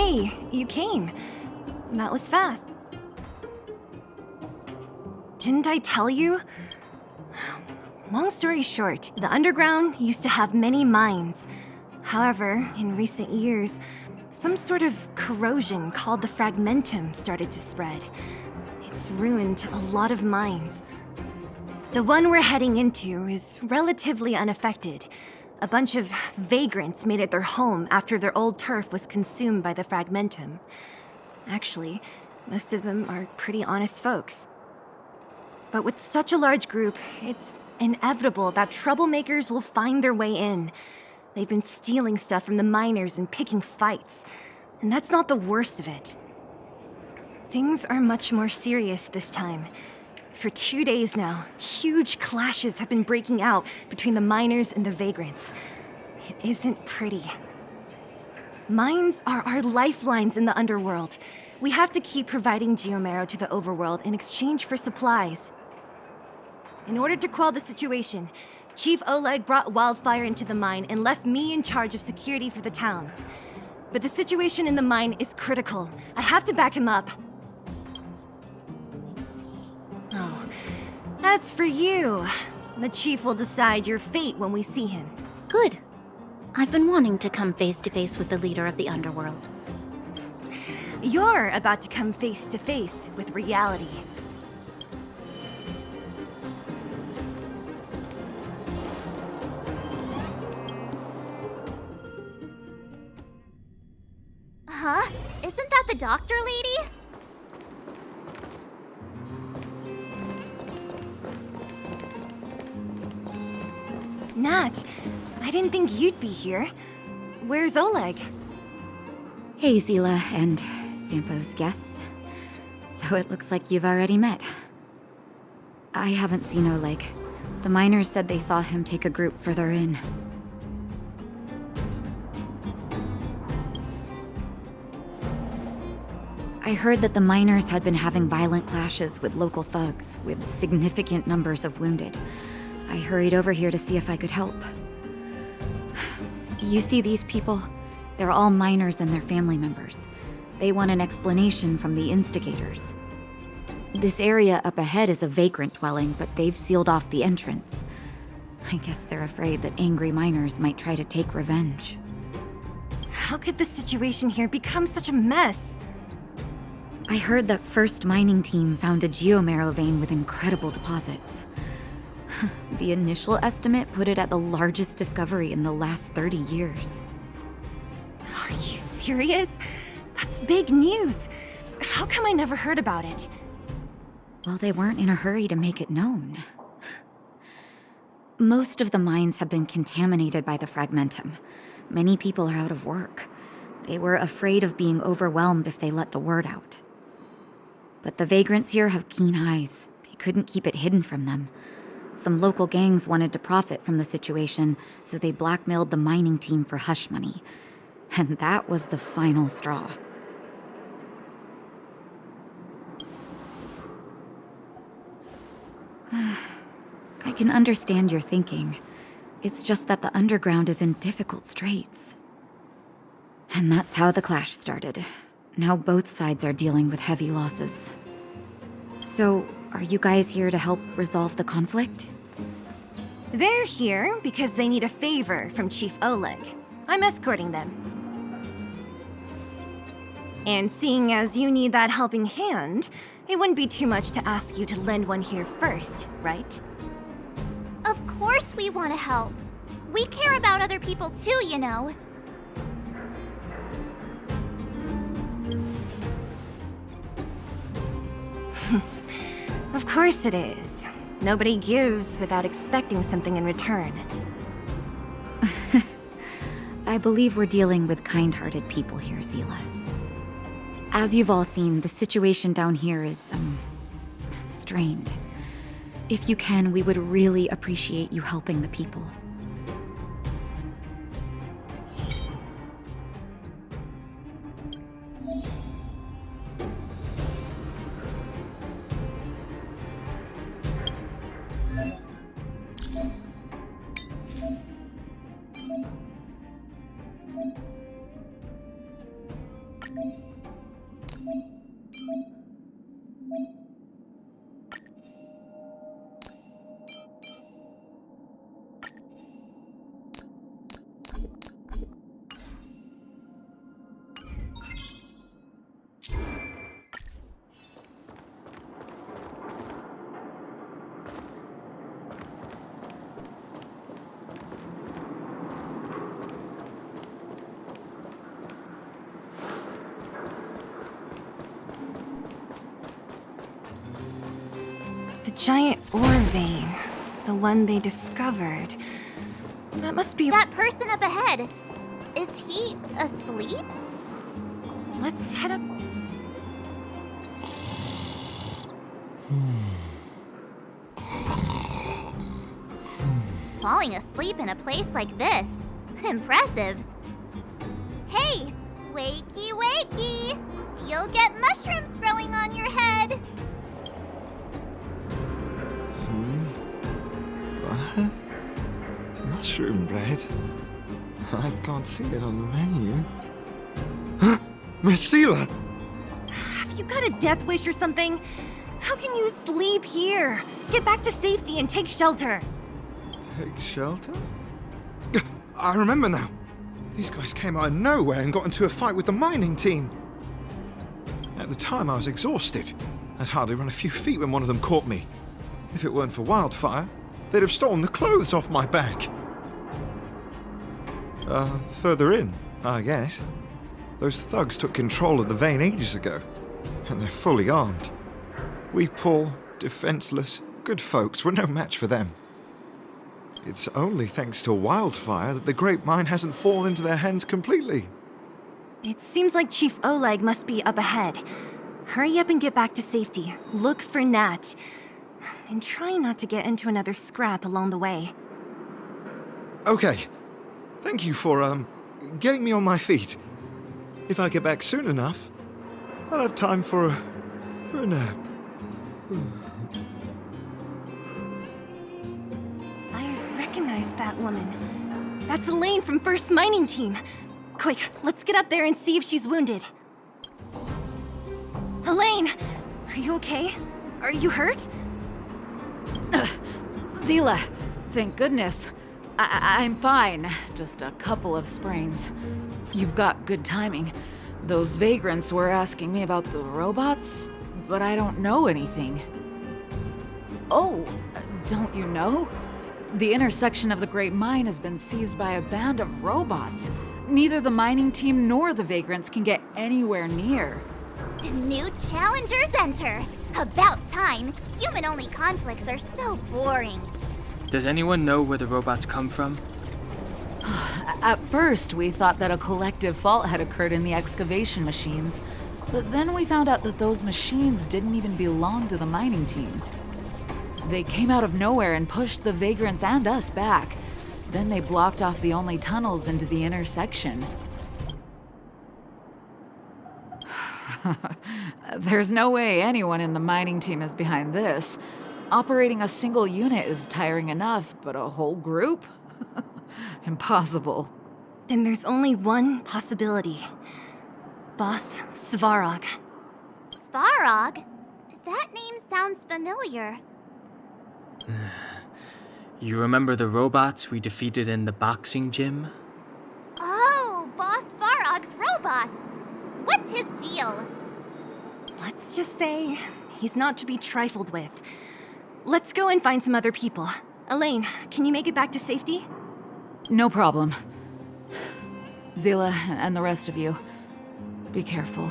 Hey, you came. That was fast. Didn't I tell you? Long story short, the underground used to have many mines. However, in recent years, some sort of corrosion called the fragmentum started to spread. It's ruined a lot of mines. The one we're heading into is relatively unaffected. A bunch of vagrants made it their home after their old turf was consumed by the fragmentum. Actually, most of them are pretty honest folks. But with such a large group, it's inevitable that troublemakers will find their way in. They've been stealing stuff from the miners and picking fights. And that's not the worst of it. Things are much more serious this time. For 2 days now, huge clashes have been breaking out between the miners and the vagrants. It isn't pretty. Mines are our lifelines in the underworld. We have to keep providing geomarrow to the overworld in exchange for supplies. In order to quell the situation, Chief Oleg brought wildfire into the mine and left me in charge of security for the towns. But the situation in the mine is critical. I have to back him up. Oh, as for you, the Chief will decide your fate when we see him. Good. I've been wanting to come face to face with the leader of the Underworld. You're about to come face to face with reality. Huh? Isn't that the doctor lady? Nat, I didn't think you'd be here. Where's Oleg? Hey, Zila and Sampo's guests. So it looks like you've already met. I haven't seen Oleg. The miners said they saw him take a group further in. I heard that the miners had been having violent clashes with local thugs, with significant numbers of wounded. I hurried over here to see if I could help. You see these people? They're all miners and their family members. They want an explanation from the instigators. This area up ahead is a vagrant dwelling, but they've sealed off the entrance. I guess they're afraid that angry miners might try to take revenge. How could the situation here become such a mess? I heard that First Mining Team found a geomarrow vein with incredible deposits. The initial estimate put it at the largest discovery in the last 30 years. Are you serious? That's big news. How come I never heard about it? Well, they weren't in a hurry to make it known. Most of the mines have been contaminated by the fragmentum. Many people are out of work. They were afraid of being overwhelmed if they let the word out. But the vagrants here have keen eyes. They couldn't keep it hidden from them. Some local gangs wanted to profit from the situation, so they blackmailed the mining team for hush money. And that was the final straw. I can understand your thinking. It's just that the underground is in difficult straits. And that's how the clash started. Now both sides are dealing with heavy losses. So, are you guys here to help resolve the conflict? They're here because they need a favor from Chief Oleg. I'm escorting them. And seeing as you need that helping hand, it wouldn't be too much to ask you to lend one here first, right? Of course we want to help. We care about other people too, you know. Of course it is. Nobody gives without expecting something in return. I believe we're dealing with kind-hearted people here, Zila. As you've all seen, the situation down here is, strained. If you can, we would really appreciate you helping the people. giant ore vein. The one they discovered. That must be... That person up ahead. Is he asleep? Let's head up... Falling asleep in a place like this. Impressive. Hey, wakey wakey! You'll get mushrooms growing on your head. What? Mushroom bread? I can't see it on the menu. Miss Seela! Have you got a death wish or something? How can you sleep here? Get back to safety and take shelter. Take shelter? I remember now. These guys came out of nowhere and got into a fight with the mining team. At the time, I was exhausted. I'd hardly run a few feet when one of them caught me. If it weren't for wildfire, they'd have stolen the clothes off my back. Further in, I guess. Those thugs took control of the vein ages ago, and they're fully armed. We poor, defenseless, good folks were no match for them. It's only thanks to wildfire that the Great Mine hasn't fallen into their hands completely. It seems like Chief Oleg must be up ahead. Hurry up and get back to safety. Look for Nat. And try not to get into another scrap along the way. Okay. Thank you for, getting me on my feet. If I get back soon enough, I'll have time for a nap. I recognize that woman. That's Elaine from First Mining Team. Quick, let's get up there and see if she's wounded. Elaine! Are you okay? Are you hurt? Seela, thank goodness. I'm fine. Just a couple of sprains. You've got good timing. Those vagrants were asking me about the robots, but I don't know anything. Oh, don't you know? The intersection of the Great Mine has been seized by a band of robots. Neither the mining team nor the vagrants can get anywhere near. New challengers enter. About time. Human-only conflicts are so boring. Does anyone know where the robots come from? At first, we thought that a collective fault had occurred in the excavation machines, but then we found out that those machines didn't even belong to the mining team. They came out of nowhere and pushed the vagrants and us back. Then they blocked off the only tunnels into the intersection. There's no way anyone in the mining team is behind this. Operating a single unit is tiring enough, but a whole group? Impossible. Then there's only one possibility. Boss Svarog. Svarog? That name sounds familiar. You remember the robots we defeated in the boxing gym? Oh, Boss Svarog's robots! What's his deal? Let's just say he's not to be trifled with. Let's go and find some other people. Elaine, can you make it back to safety? No problem. Seela and the rest of you, be careful.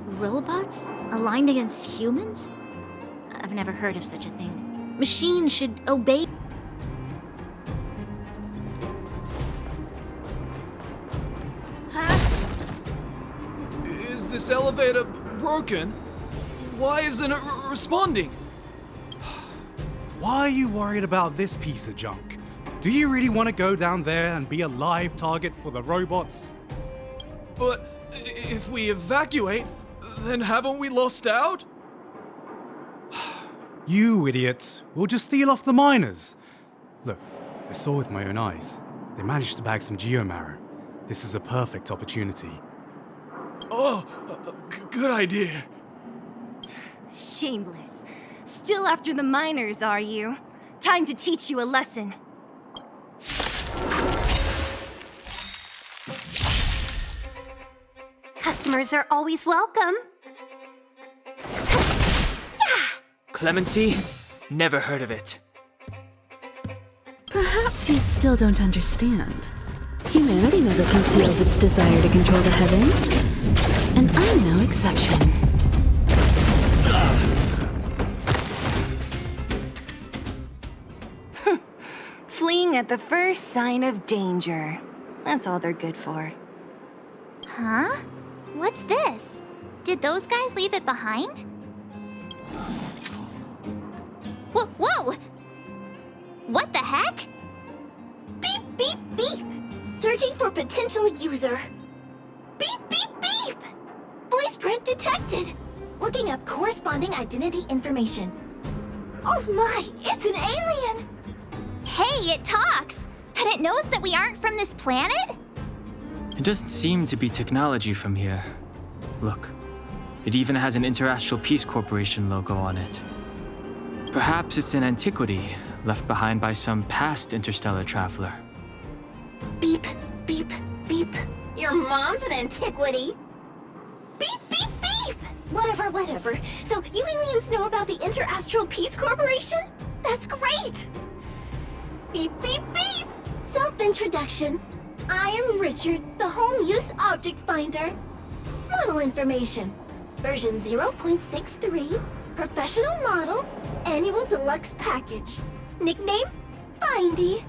Robots? Aligned against humans? I've never heard of such a thing. Machines should obey. Is this elevator broken? Why isn't it responding? Why are you worried about this piece of junk? Do you really want to go down there and be a live target for the robots? But if we evacuate, then haven't we lost out? You idiots! We'll just steal off the miners. Look, I saw with my own eyes. They managed to bag some geomarrow. This is a perfect opportunity. Oh, good idea. Shameless. Still after the miners, are you? Time to teach you a lesson. Customers are always welcome. Clemency? Never heard of it. Perhaps you still don't understand. Humanity never conceals its desire to control the heavens. And I'm no exception. Attacking at the first sign of danger. That's all they're good for. Huh? What's this? Did those guys leave it behind? Whoa! What the heck? Beep, beep, beep! Searching for potential user. Beep, beep, beep! Voice print detected. Looking up corresponding identity information. Oh my, it's an alien! Hey, it talks! And it knows that we aren't from this planet? It doesn't seem to be technology from here. Look, it even has an Interastral Peace Corporation logo on it. Perhaps it's an antiquity left behind by some past interstellar traveler. Beep, beep, beep. Your mom's an antiquity. Beep, beep, beep! Whatever. So you aliens know about the Interastral Peace Corporation? That's great! Beep, beep, beep! Self-introduction. I am Richard, the Home Use Object Finder. Model information. Version 0.63. Professional model. Annual deluxe package. Nickname? Findy.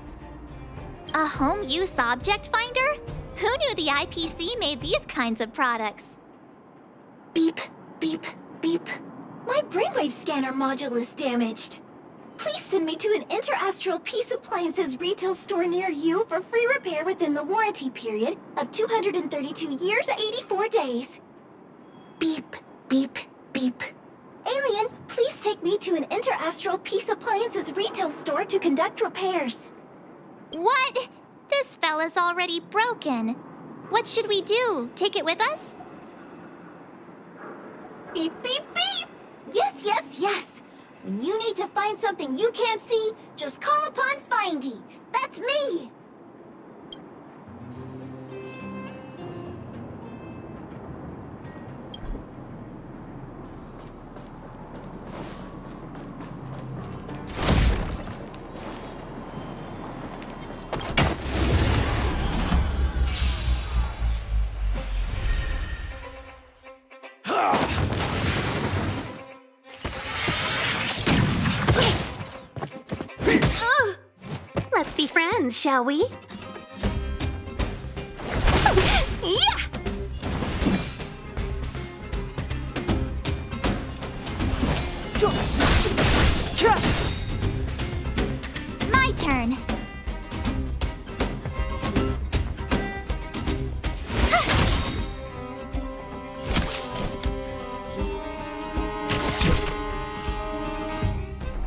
A home use object finder? Who knew the IPC made these kinds of products? Beep, beep, beep. My brainwave scanner module is damaged. Please send me to an Interastral Peace Appliances retail store near you for free repair within the warranty period of 232 years, 84 days. Beep, beep, beep. Alien, please take me to an Interastral Peace Appliances retail store to conduct repairs. What? This fella's already broken. What should we do? Take it with us? Beep, beep, beep! Yes! When you need to find something you can't see, just call upon Findy. That's me! Let's be friends, shall we? Yeah! My turn.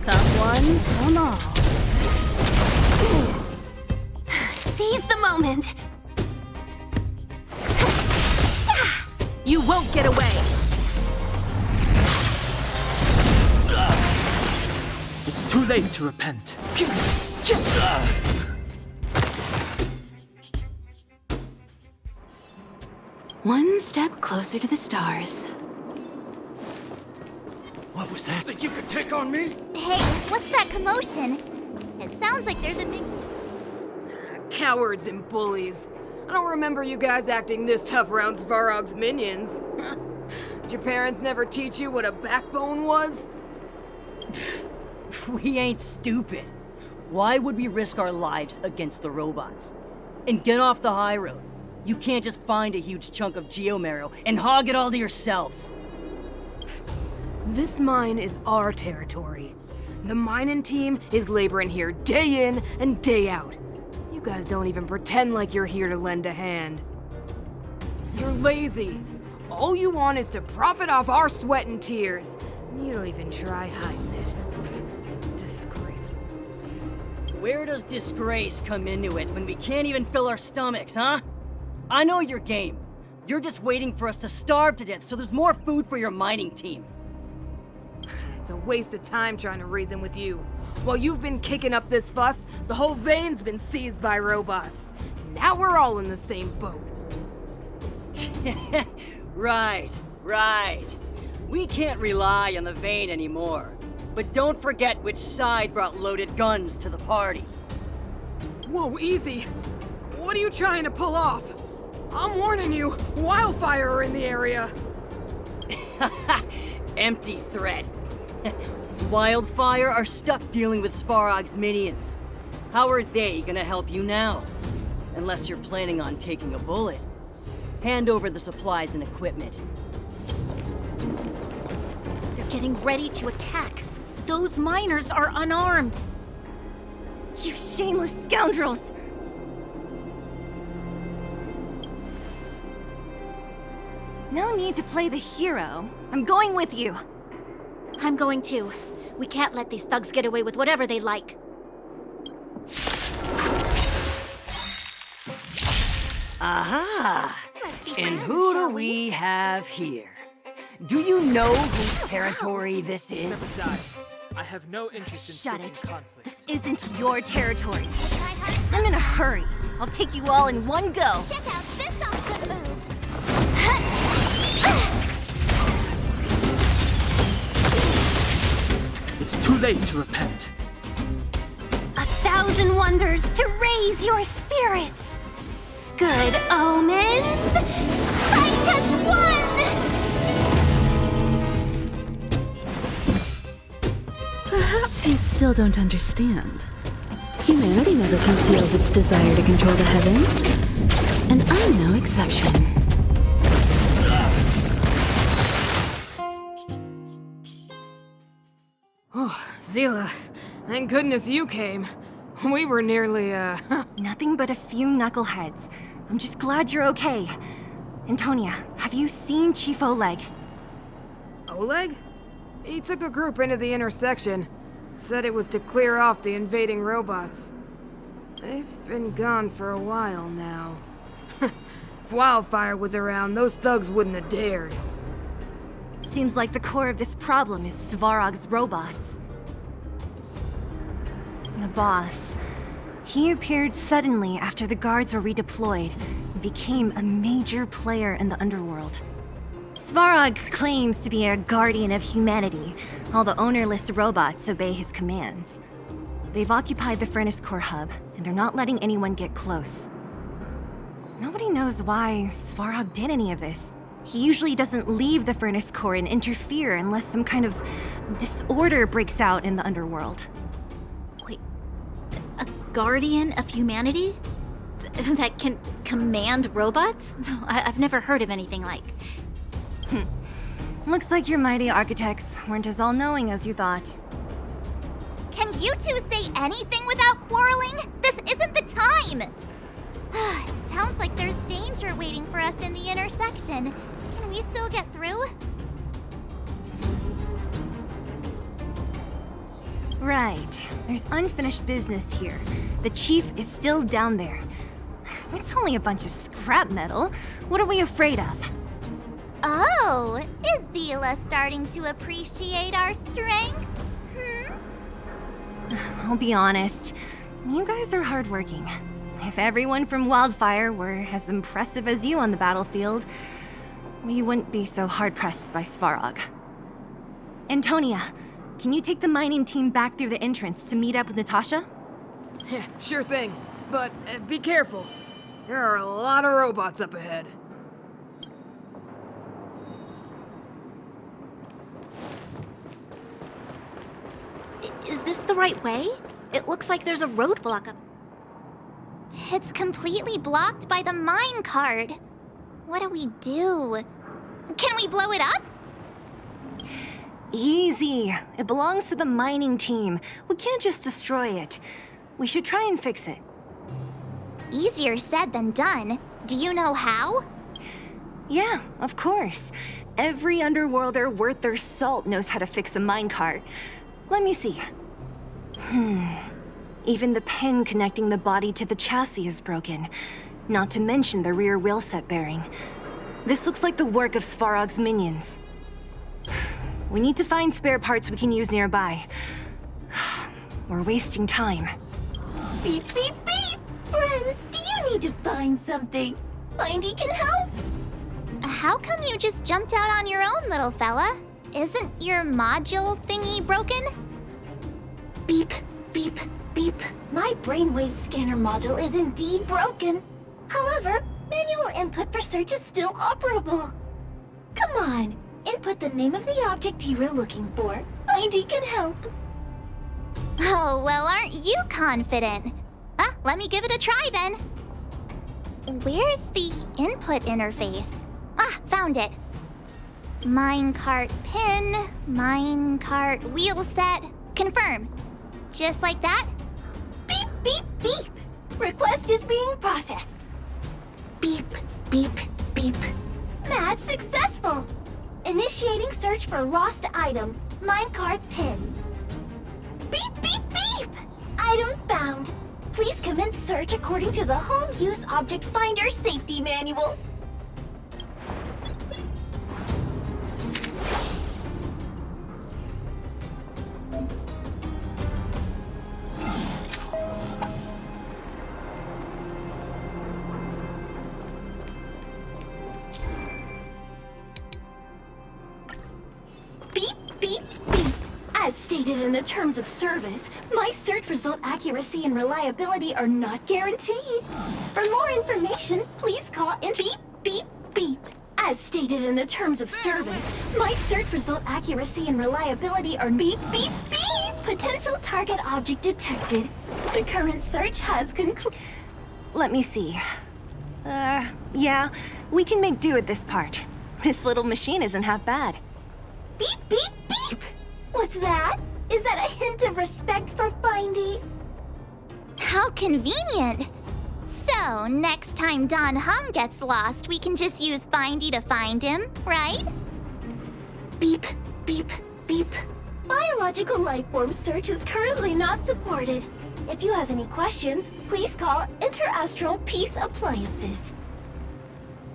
Come one, come all. Seize the moment. You won't get away. It's too late to repent. One step closer to the stars. What was that? Think you could take on me? Hey, what's that commotion? It sounds like there's a big... Cowards and bullies. I don't remember you guys acting this tough around Svarog's minions. Did your parents never teach you what a backbone was? We ain't stupid. Why would we risk our lives against the robots? And get off the high road. You can't just find a huge chunk of geomarrow and hog it all to yourselves. This mine is our territory. The mining team is laboring here day in and day out. You guys don't even pretend like you're here to lend a hand. You're lazy. All you want is to profit off our sweat and tears. You don't even try hiding it. Disgraceful. Where does disgrace come into it when we can't even fill our stomachs, huh? I know your game. You're just waiting for us to starve to death so there's more food for your mining team. It's a waste of time trying to reason with you. While you've been kicking up this fuss, the whole vein's been seized by robots. Now we're all in the same boat. Right. We can't rely on the vein anymore. But don't forget which side brought loaded guns to the party. Whoa, easy. What are you trying to pull off? I'm warning you, wildfire are in the area. Empty threat. Wildfire are stuck dealing with Svarog's minions. How are they gonna help you now? Unless you're planning on taking a bullet. Hand over the supplies and equipment. They're getting ready to attack. Those miners are unarmed. You shameless scoundrels! No need to play the hero. I'm going with you. I'm going too. We can't let these thugs get away with whatever they like. Aha! Let's be And friends, who do shall we have here? Do you know whose territory this is? Aside, I have no interest in Shut stoking it. conflict. This isn't your territory. I'm in a hurry. I'll take you all in one go. Check out this awesome move. It's too late to repent. 1,000 wonders to raise your spirits. Good omens. Fight as one. Perhaps you still don't understand. Humanity never conceals its desire to control the heavens, and I'm no exception. Oh, Zila, thank goodness you came. We were nearly, Nothing but a few knuckleheads. I'm just glad you're okay. Antonia, have you seen Chief Oleg? Oleg? He took a group into the intersection. Said it was to clear off the invading robots. They've been gone for a while now. If Wildfire was around, those thugs wouldn't have dared. Seems like the core of this problem is Svarog's robots. The boss. He appeared suddenly after the guards were redeployed and became a major player in the Underworld. Svarog claims to be a guardian of humanity, while the ownerless robots obey his commands. They've occupied the Furnace Core hub, and they're not letting anyone get close. Nobody knows why Svarog did any of this. He usually doesn't leave the Furnace Core and interfere unless some kind of disorder breaks out in the Underworld. Wait, a guardian of humanity? That can command robots? I've never heard of anything like. Looks like your mighty architects weren't as all-knowing as you thought. Can you two say anything without quarreling? This isn't the time! It sounds like there's danger waiting for us in the intersection. Can we still get through? Right. There's unfinished business here. The chief is still down there. It's only a bunch of scrap metal. What are we afraid of? Oh, is Zila starting to appreciate our strength? I'll be honest. You guys are hardworking. If everyone from Wildfire were as impressive as you on the battlefield, we wouldn't be so hard-pressed by Svarog. Antonia, can you take the mining team back through the entrance to meet up with Natasha? Yeah, sure thing. But be careful. There are a lot of robots up ahead. Is this the right way? It looks like there's a roadblock up. It's completely blocked by the mine cart. What do we do? Can we blow it up? Easy. It belongs to the mining team. We can't just destroy it. We should try and fix it. Easier said than done. Do you know how? Yeah, of course. Every Underworlder worth their salt knows how to fix a minecart. Let me see. Even the pin connecting the body to the chassis is broken. Not to mention the rear wheel set bearing. This looks like the work of Svarog's minions. We need to find spare parts we can use nearby. We're wasting time. Beep, beep, beep! Friends, do you need to find something? Mindy can help! How come you just jumped out on your own, little fella? Isn't your module thingy broken? Beep, beep, beep. My brainwave scanner module is indeed broken. However, manual input for search is still operable. Come on, input the name of the object you were looking for. Mindy can help. Oh, well, aren't you confident? Let me give it a try then. Where's the input interface? Found it. Minecart pin, minecart wheel set, confirm. Just like that? Beep, beep, beep. Request is being processed. Beep, beep, beep. Match successful. Initiating search for lost item, minecart pin. Beep, beep, beep. Item found. Please commence search according to the Home Use Object Finder Safety Manual. Beep, beep, beep. As stated in the terms of service, my search result accuracy and reliability are not guaranteed. For more information, please call in beep, beep, beep. As stated in the terms of service, my search result accuracy and reliability are beep, beep, beep. Potential target object detected. The current search has concluded. Let me see. Yeah, we can make do with this part. This little machine isn't half bad. Beep, beep, beep! What's that? Is that a hint of respect for Findy? How convenient. So, next time Don Hum gets lost, we can just use Findy to find him, right? Beep, beep, beep. Biological life form search is currently not supported. If you have any questions, please call Interastral Peace Appliances.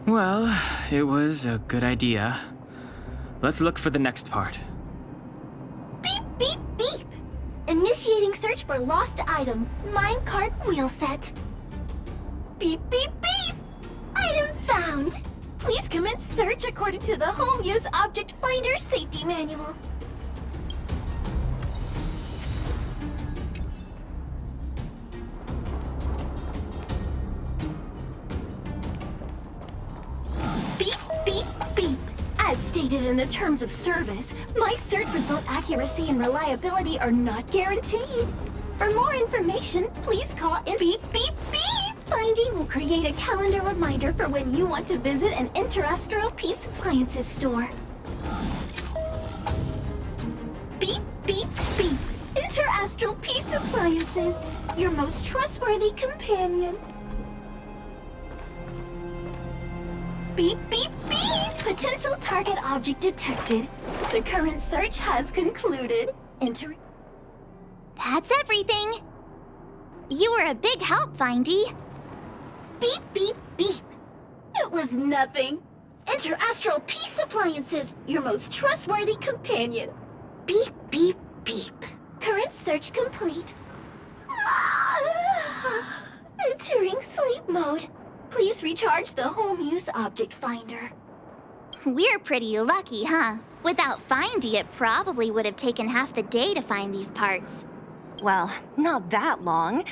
Well, it was a good idea. Let's look for the next part. Beep, beep, beep! Initiating search for lost item, minecart wheel set. Beep, beep, beep! Item found! Please commence search according to the Home Use Object Finder Safety Manual. Beep, beep, beep. As stated in the terms of service, my search result accuracy and reliability are not guaranteed. For more information, please call in beep, beep, beep. Findy will create a calendar reminder for when you want to visit an Interastral Peace Appliances store. Beep, beep, beep. Interastral Peace Appliances, your most trustworthy companion. Beep, beep, beep! Potential target object detected. The current search has concluded. Entering. That's everything. You were a big help, Findy. Beep, beep, beep. It was nothing. Interastral Peace Appliances, your most trustworthy companion. Beep, beep, beep. Current search complete. Entering sleep mode. Please recharge the Home Use Object Finder. We're pretty lucky, huh? Without Findy, it probably would have taken half the day to find these parts. Well, not that long,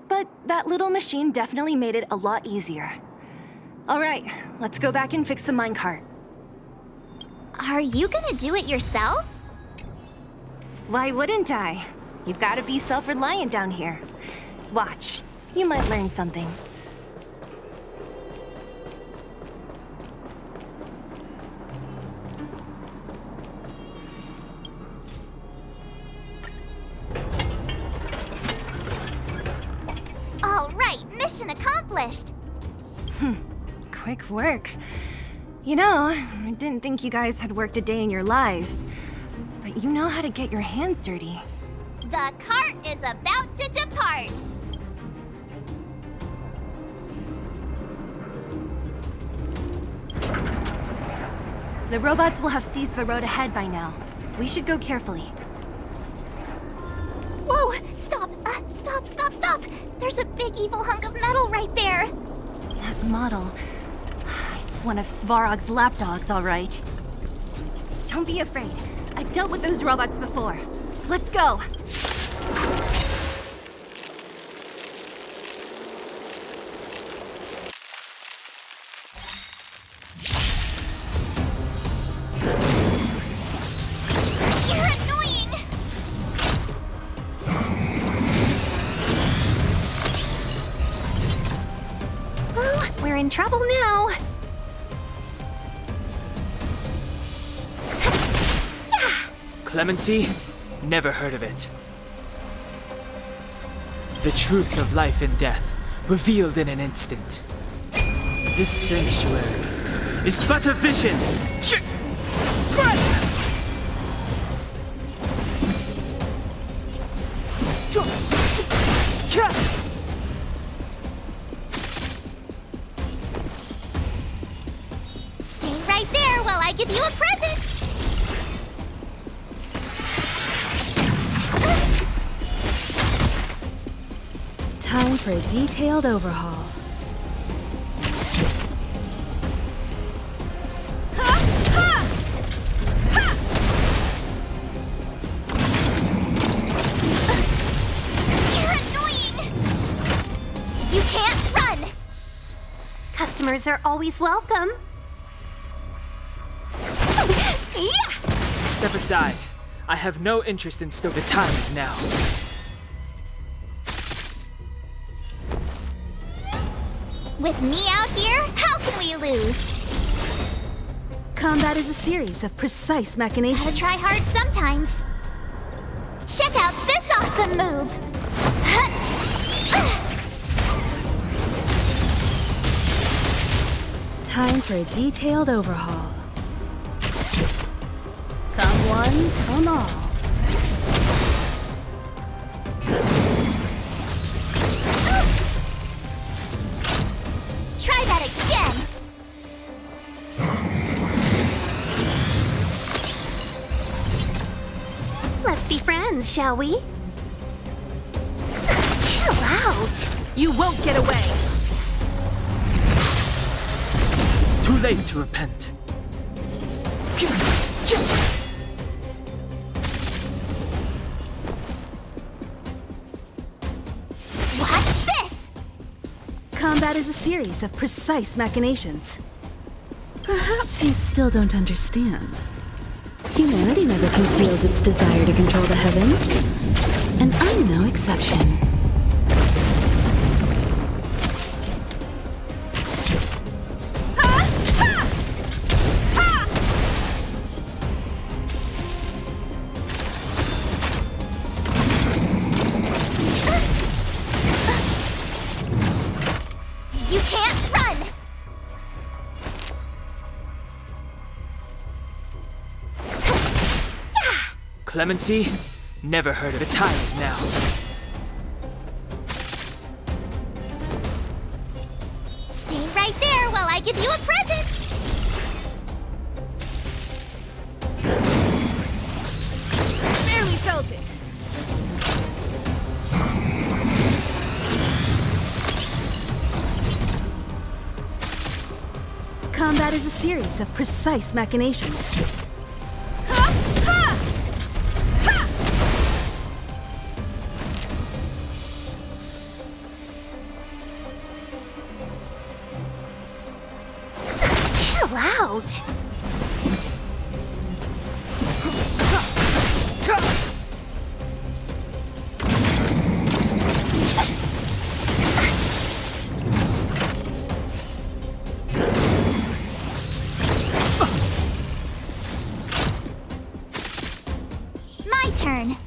but that little machine definitely made it a lot easier. All right, let's go back and fix the minecart. Are you gonna do it yourself? Why wouldn't I? You've got to be self-reliant down here. Watch, you might learn something. All right, mission accomplished. Quick work. You know, I didn't think you guys had worked a day in your lives, but you know how to get your hands dirty. The cart is about to depart. The robots will have seized the road ahead by now. We should go carefully. Whoa! Stop! Stop! There's a big evil hunk of metal right there. That model... It's one of Svarog's lapdogs, all right. Don't be afraid. I've dealt with those robots before. Let's go! You're annoying! in trouble now. Clemency? Never heard of it. The truth of life and death, revealed in an instant. This sanctuary is but a vision! Stay right there while I give you a present! Time for a detailed overhaul. You're annoying! You can't run! Customers are always welcome. Yeah! Step aside. I have no interest in still. The time is now. With me out here, how can we lose? Combat is a series of precise machinations. Gotta try hard sometimes. Check out this awesome move! Time for a detailed overhaul. Come one, come all. Try that again! Let's be friends, shall we? Chill out. You won't get away! It's too late to repent. Watch this! Combat is a series of precise machinations. Perhaps you still don't understand. Humanity never conceals its desire to control the heavens, and I'm no exception. You can't run! Clemency? Never heard of it. The time is now. Stay right there while I give you a present! Barely felt it! Combat is a series of precise machinations. Chill out. My turn.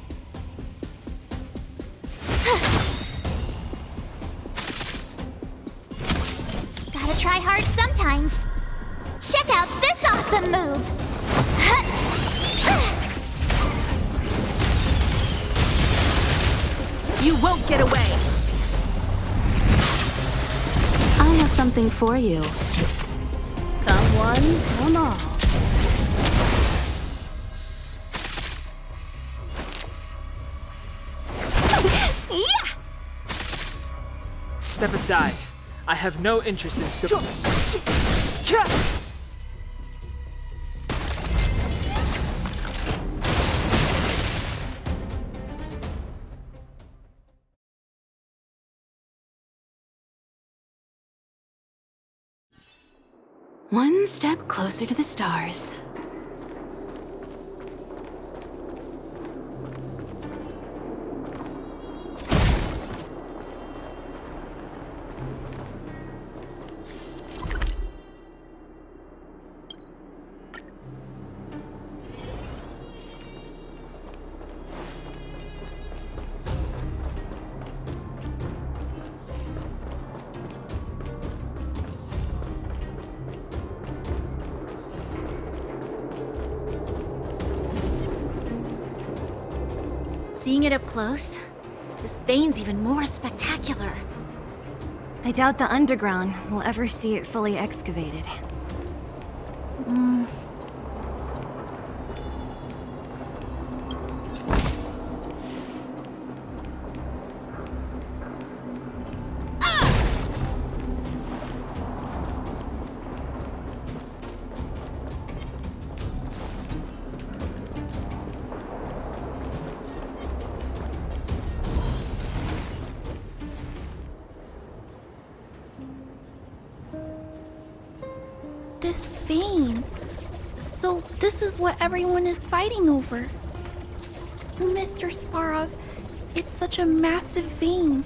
Gotta try hard sometimes. Check out this awesome move! You won't get away! I have something for you. Come one, come all. Step aside. I have no interest in still. One step closer to the stars. Seeing it up close, this vein's even more spectacular. I doubt the underground will ever see it fully excavated. This vein. So this is what everyone is fighting over. Mr. Svarog, it's such a massive vein.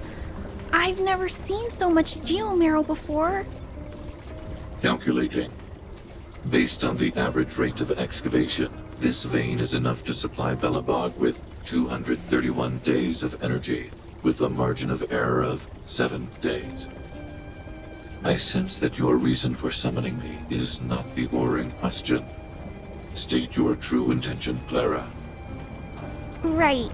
I've never seen so much geomarrow before. Calculating. Based on the average rate of excavation, this vein is enough to supply Belobog with 231 days of energy, with a margin of error of 7 days. I sense that your reason for summoning me is not the boring question. State your true intention, Clara. Right.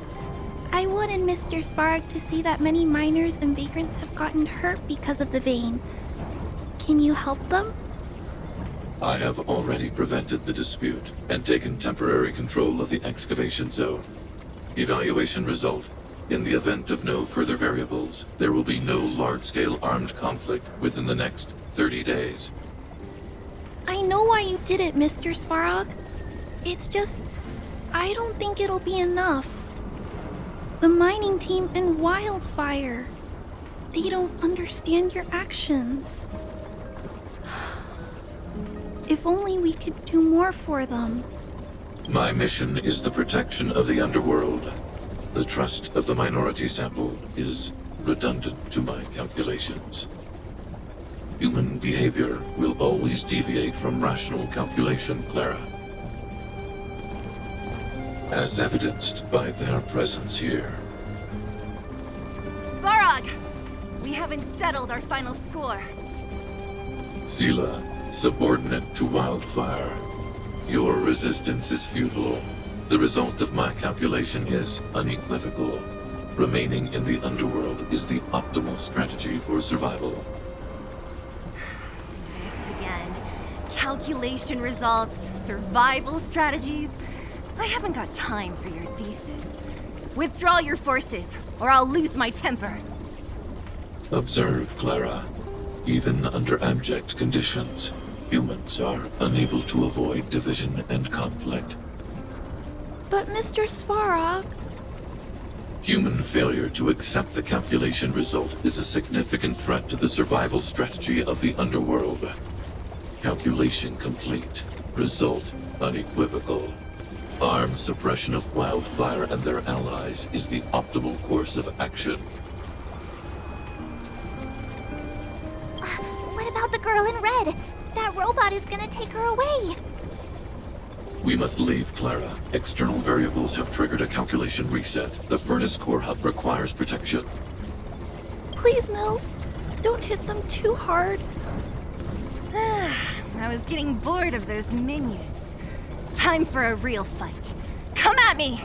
I wanted Mr. Svarog to see that many miners and vagrants have gotten hurt because of the vein. Can you help them? I have already prevented the dispute and taken temporary control of the excavation zone. Evaluation result. In the event of no further variables, there will be no large-scale armed conflict within the next 30 days. I know why you did it, Mr. Svarog. It's just, I don't think it'll be enough. The mining team and Wildfire, they don't understand your actions. If only we could do more for them. My mission is the protection of the Underworld. The trust of the minority sample is redundant to my calculations. Human behavior will always deviate from rational calculation, Clara. As evidenced by their presence here. Svarog! We haven't settled our final score. Sela, subordinate to Wildfire. Your resistance is futile. The result of my calculation is unequivocal. Remaining in the Underworld is the optimal strategy for survival. This again. Calculation results, survival strategies. I haven't got time for your thesis. Withdraw your forces, or I'll lose my temper. Observe, Clara. Even under abject conditions, humans are unable to avoid division and conflict. But Mr. Svarog... Human failure to accept the calculation result is a significant threat to the survival strategy of the Underworld. Calculation complete. Result unequivocal. Armed suppression of Wildfire and their allies is the optimal course of action. What about the girl in red? That robot is gonna take her away. We must leave, Clara. External variables have triggered a calculation reset. The furnace core hub requires protection. Please, Mills. Don't hit them too hard. I was getting bored of those minions. Time for a real fight. Come at me!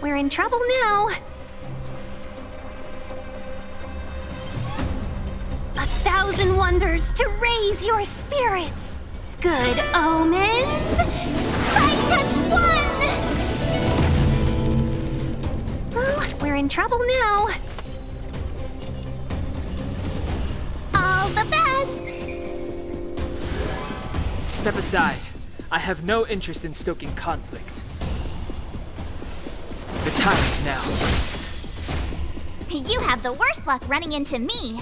We're in trouble now. 1,000 wonders to raise your spirits. Good omens. Fight as one. Oh, we're in trouble now. All the best. Step aside. I have no interest in stoking conflict. The time is now. You have the worst luck running into me.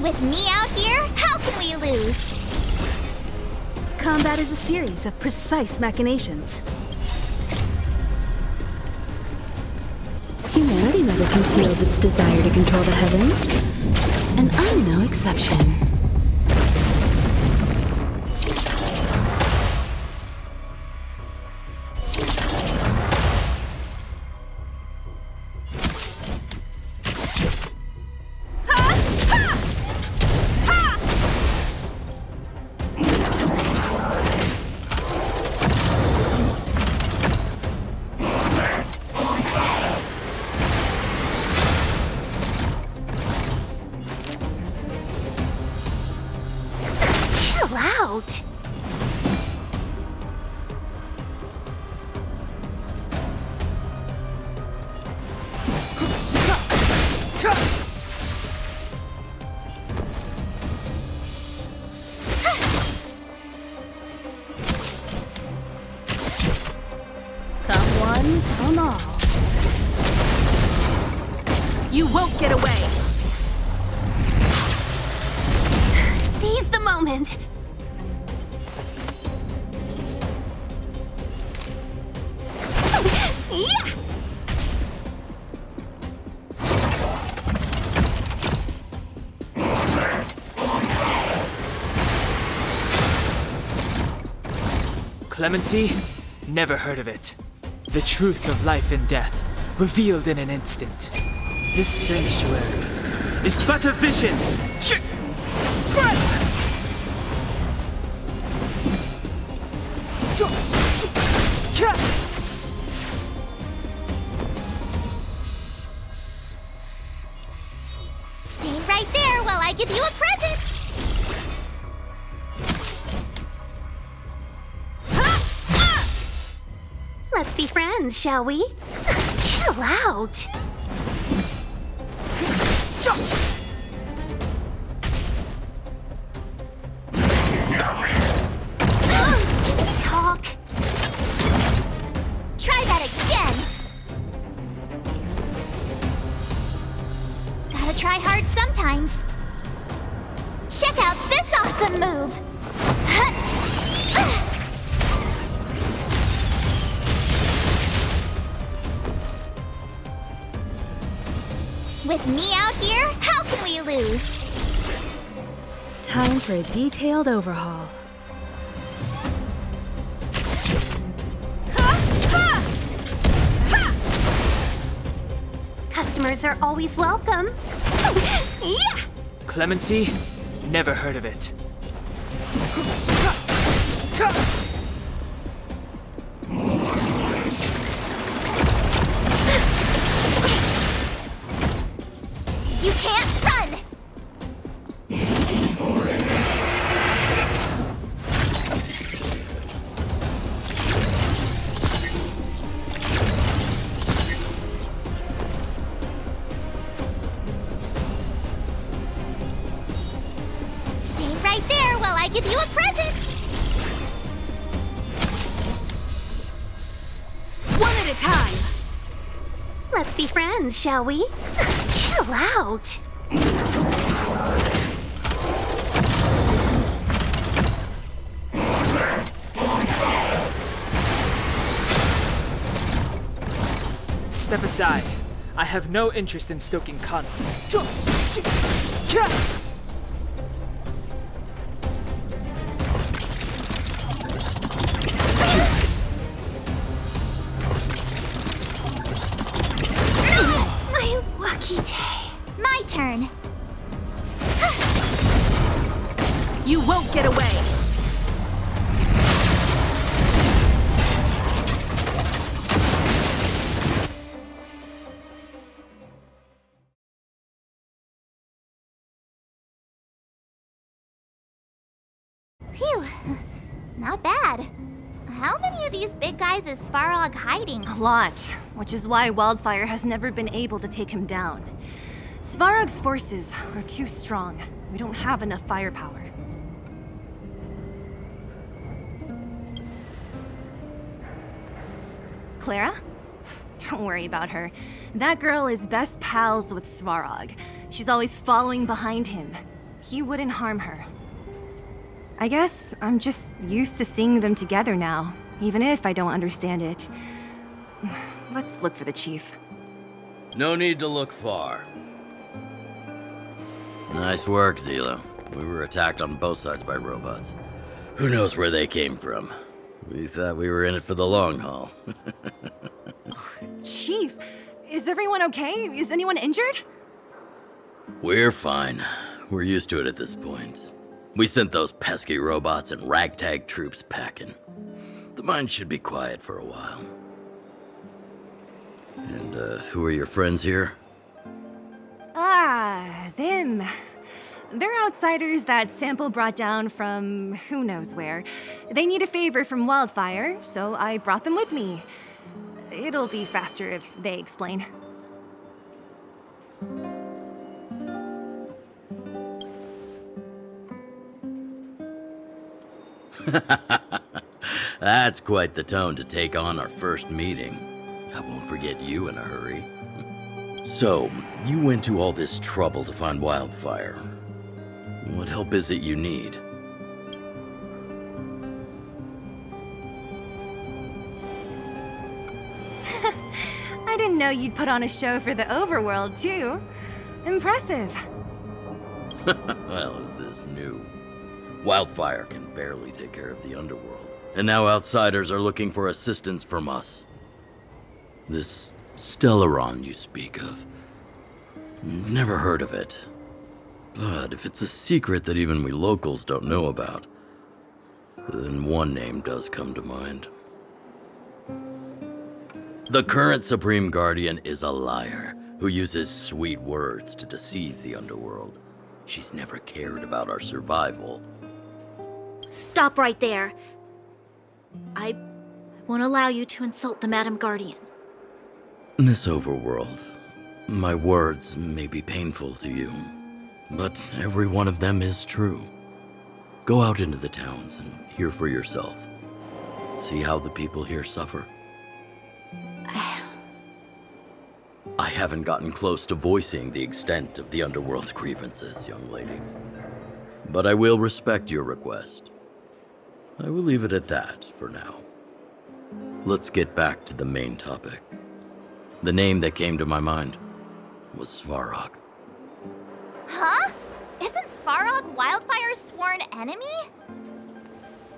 With me out here, how can we lose? Combat is a series of precise machinations. Humanity Humanity never conceals its desire to control the heavens. And I'm no exception. Come on. You won't get away! Seize the moment! Yeah! Clemency? Never heard of it. The truth of life and death, revealed in an instant. This sanctuary is but a vision! Stay right there while I give you a present! Let's be friends, shall we? Chill out. Can we talk? Try that again. Gotta try hard sometimes. Check out this awesome move. With me out here, how can we lose? Time for a detailed overhaul. Customers are always welcome. Yeah! Clemency? Never heard of it. You can't run! Stay right there while I give you a present! One at a time! Let's be friends, shall we? Chill out. Step aside. I have no interest in stoking conflict. My lucky day. My turn. You won't get away! Phew. Not bad. How many of these big guys is Svarog hiding? A lot, which is why Wildfire has never been able to take him down. Svarog's forces are too strong. We don't have enough firepower. Clara? Don't worry about her. That girl is best pals with Svarog. She's always following behind him. He wouldn't harm her. I guess I'm just used to seeing them together now, even if I don't understand it. Let's look for the chief. No need to look far. Nice work, Zilo. We were attacked on both sides by robots. Who knows where they came from? We thought we were in it for the long haul. Chief, is everyone okay? Is anyone injured? We're fine. We're used to it at this point. We sent those pesky robots and ragtag troops packing. The mine should be quiet for a while. And, who are your friends here? Ah, them. They're outsiders that Sample brought down from who knows where. They need a favor from Wildfire, so I brought them with me. It'll be faster if they explain. That's quite the tone to take on our first meeting. I won't forget you in a hurry. So, you went to all this trouble to find Wildfire. What help is it you need? I didn't know you'd put on a show for the overworld, too. Impressive. Well, is this new? Wildfire can barely take care of the underworld. And now outsiders are looking for assistance from us. This Stellaron you speak of. Never heard of it. But if it's a secret that even we locals don't know about, then one name does come to mind. The current Supreme Guardian is a liar who uses sweet words to deceive the underworld. She's never cared about our survival. Stop right there. I won't allow you to insult the Madam Guardian. Miss Overworld, my words may be painful to you, but every one of them is true. Go out into the towns and hear for yourself. See how the people here suffer. I haven't gotten close to voicing the extent of the Underworld's grievances, young lady. But I will respect your request. I will leave it at that for now. Let's get back to the main topic. The name that came to my mind was Svarog. Huh? Isn't Svarog Wildfire's sworn enemy?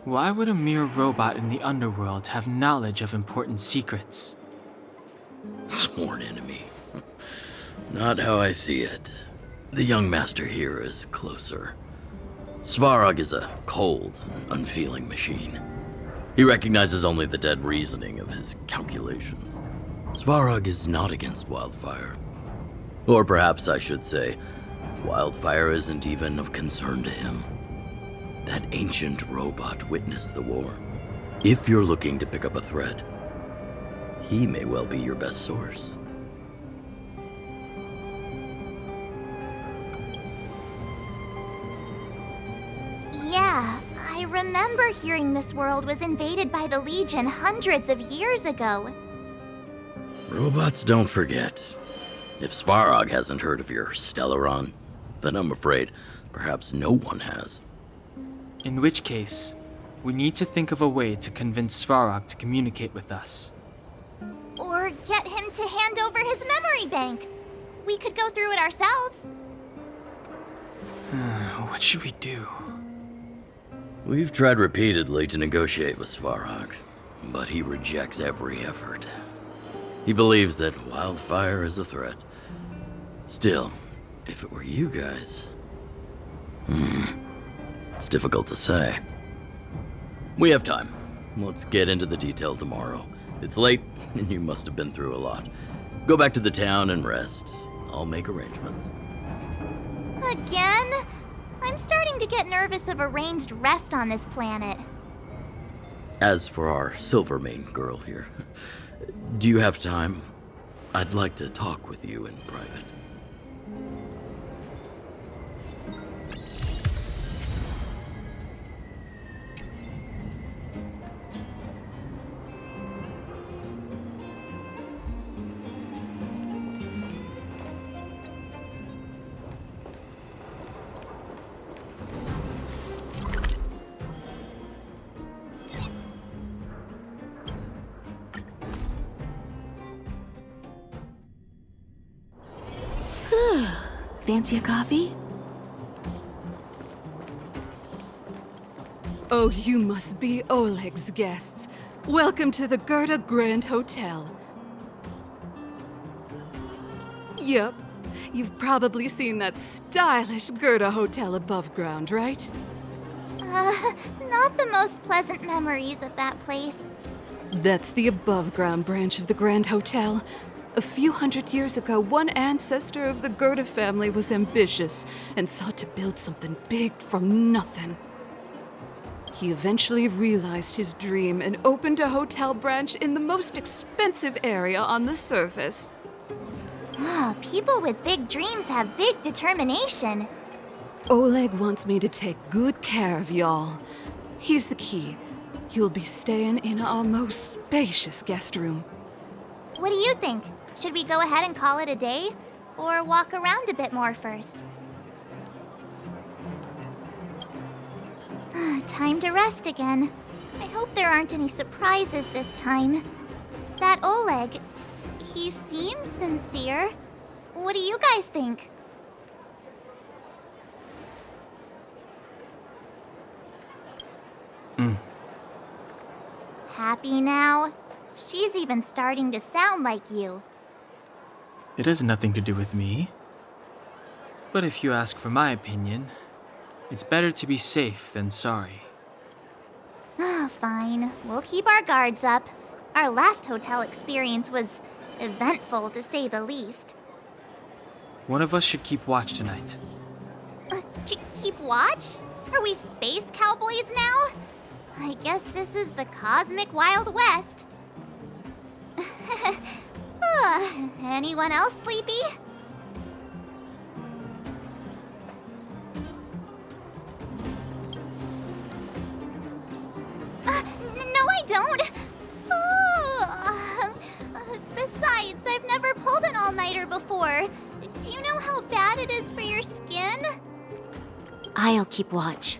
Why would a mere robot in the underworld have knowledge of important secrets? Sworn enemy. Not how I see it. The young master here is closer. Svarog is a cold and unfeeling machine. He recognizes only the dead reasoning of his calculations. Svarog is not against Wildfire. Or perhaps I should say, Wildfire isn't even of concern to him. That ancient robot witnessed the war. If you're looking to pick up a thread, he may well be your best source. Yeah, I remember hearing this world was invaded by the Legion hundreds of years ago. Robots don't forget. If Svarog hasn't heard of your Stellaron, then I'm afraid perhaps no one has. In which case, we need to think of a way to convince Svarog to communicate with us. Or get him to hand over his memory bank. We could go through it ourselves. What should we do? We've tried repeatedly to negotiate with Svarog, but he rejects every effort. He believes that Wildfire is a threat. Still, if it were you guys... it's difficult to say. We have time. Let's get into the details tomorrow. It's late, and you must have been through a lot. Go back to the town and rest. I'll make arrangements. Again? I'm starting to get nervous of arranged rest on this planet. As for our Silvermane girl here, do you have time? I'd like to talk with you in private. Fancy a coffee? Oh, you must be Oleg's guests. Welcome to the Gerda Grand Hotel. Yup. You've probably seen that stylish Gerda hotel above ground, right? Not the most pleasant memories of that place. That's the above ground branch of the Grand Hotel. A few hundred years ago, one ancestor of the Gerda family was ambitious and sought to build something big from nothing. He eventually realized his dream and opened a hotel branch in the most expensive area on the surface. People with big dreams have big determination. Oleg wants me to take good care of y'all. Here's the key. You'll be staying in our most spacious guest room. What do you think? Should we go ahead and call it a day? Or walk around a bit more first? Time to rest again. I hope there aren't any surprises this time. That Oleg, he seems sincere. What do you guys think? Happy now? She's even starting to sound like you. It has nothing to do with me. But if you ask for my opinion, it's better to be safe than sorry. Fine. We'll keep our guards up. Our last hotel experience was eventful, to say the least. One of us should keep watch tonight. Keep watch? Are we space cowboys now? I guess this is the cosmic Wild West. Anyone else sleepy? No, I don't. Besides, I've never pulled an all-nighter before. Do you know how bad it is for your skin? I'll keep watch.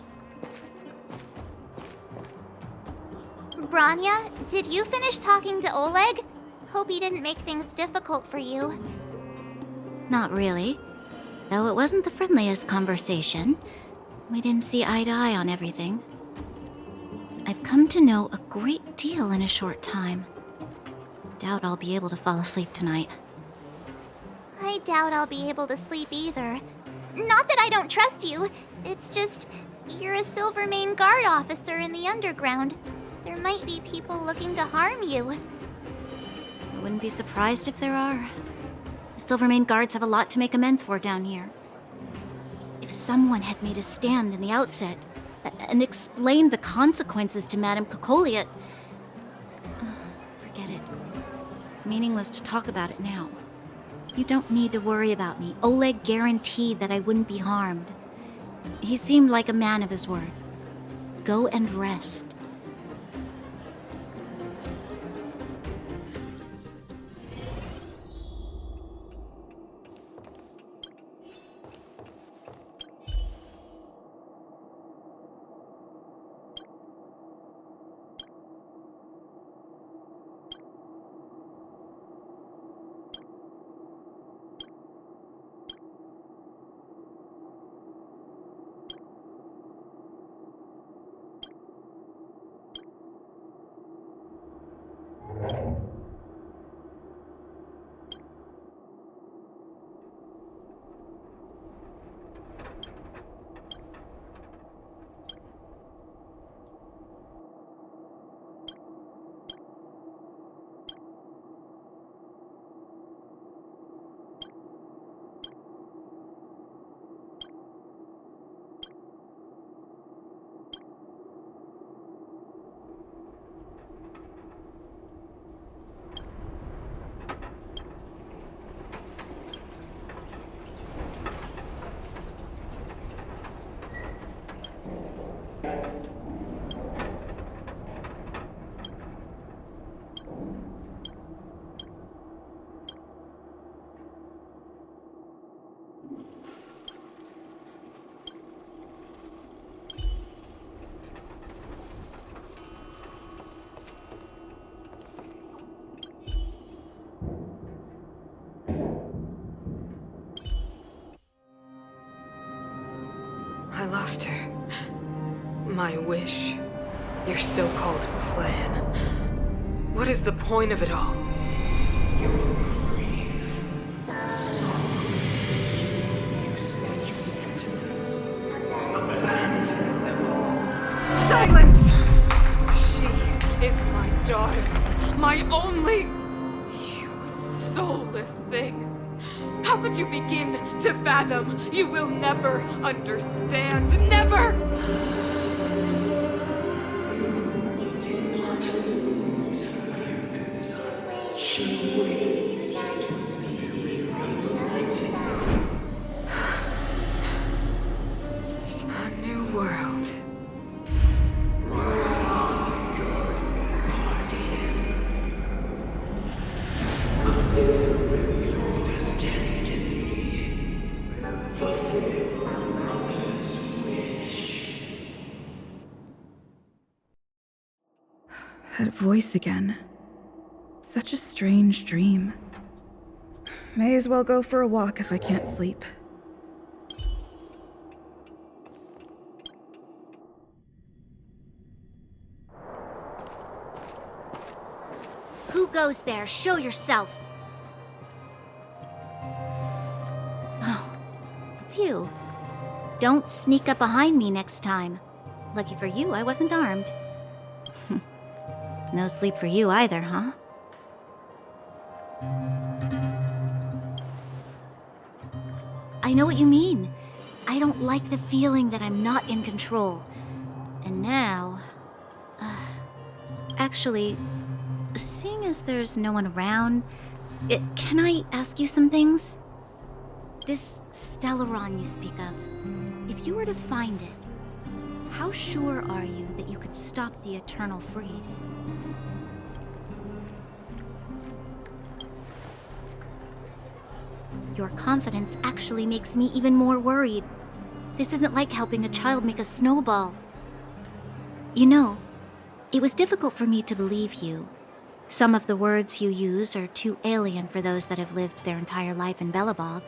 Branya, did you finish talking to Oleg? Hope he didn't make things difficult for you. Not really. Though it wasn't the friendliest conversation. We didn't see eye to eye on everything. I've come to know a great deal in a short time. Doubt I'll be able to fall asleep tonight. I doubt I'll be able to sleep either. Not that I don't trust you. It's just, you're a Silvermane Guard officer in the Underground. There might be people looking to harm you. I wouldn't be surprised if there are. The Silvermane Guards have a lot to make amends for down here. If someone had made a stand in the outset and explained the consequences to Madame Kokolia... forget it. It's meaningless to talk about it now. You don't need to worry about me. Oleg guaranteed that I wouldn't be harmed. He seemed like a man of his word. Go and rest. Master, my wish, your so-called plan. What is the point of it all? Silence! She is my daughter, my only... You soulless thing. How could you begin to fathom? You will never understand. Never! A new world. That voice again. Such a strange dream. May as well go for a walk if I can't sleep. Who goes there? Show yourself. Oh, it's you. Don't sneak up behind me next time. Lucky for you, I wasn't armed. No sleep for you either, huh? I know what you mean. I don't like the feeling that I'm not in control. And now... actually, seeing as there's no one around, can I ask you some things? This Stellaron you speak of, if you were to find it, how sure are you that you could stop the eternal freeze? Your confidence actually makes me even more worried. This isn't like helping a child make a snowball. You know, it was difficult for me to believe you. Some of the words you use are too alien for those that have lived their entire life in Belobog.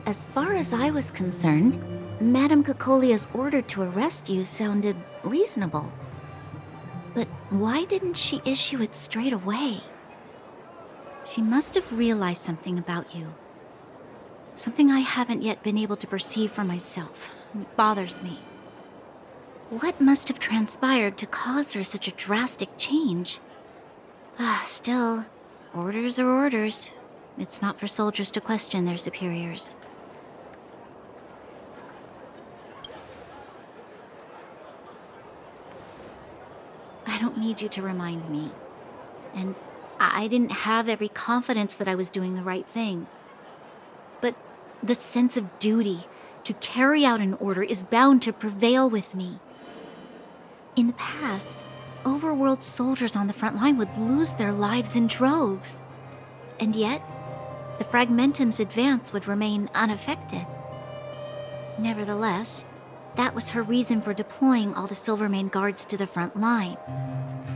As far as I was concerned, Madame Cocolia's order to arrest you sounded reasonable. But why didn't she issue it straight away? She must have realized something about you. Something I haven't yet been able to perceive for myself. It bothers me. What must have transpired to cause her such a drastic change? Still, orders are orders. It's not for soldiers to question their superiors. I don't need you to remind me. And I didn't have every confidence that I was doing the right thing. But the sense of duty to carry out an order is bound to prevail with me. In the past, Overworld soldiers on the front line would lose their lives in droves. And yet, the Fragmentum's advance would remain unaffected. Nevertheless, that was her reason for deploying all the Silvermane guards to the front line.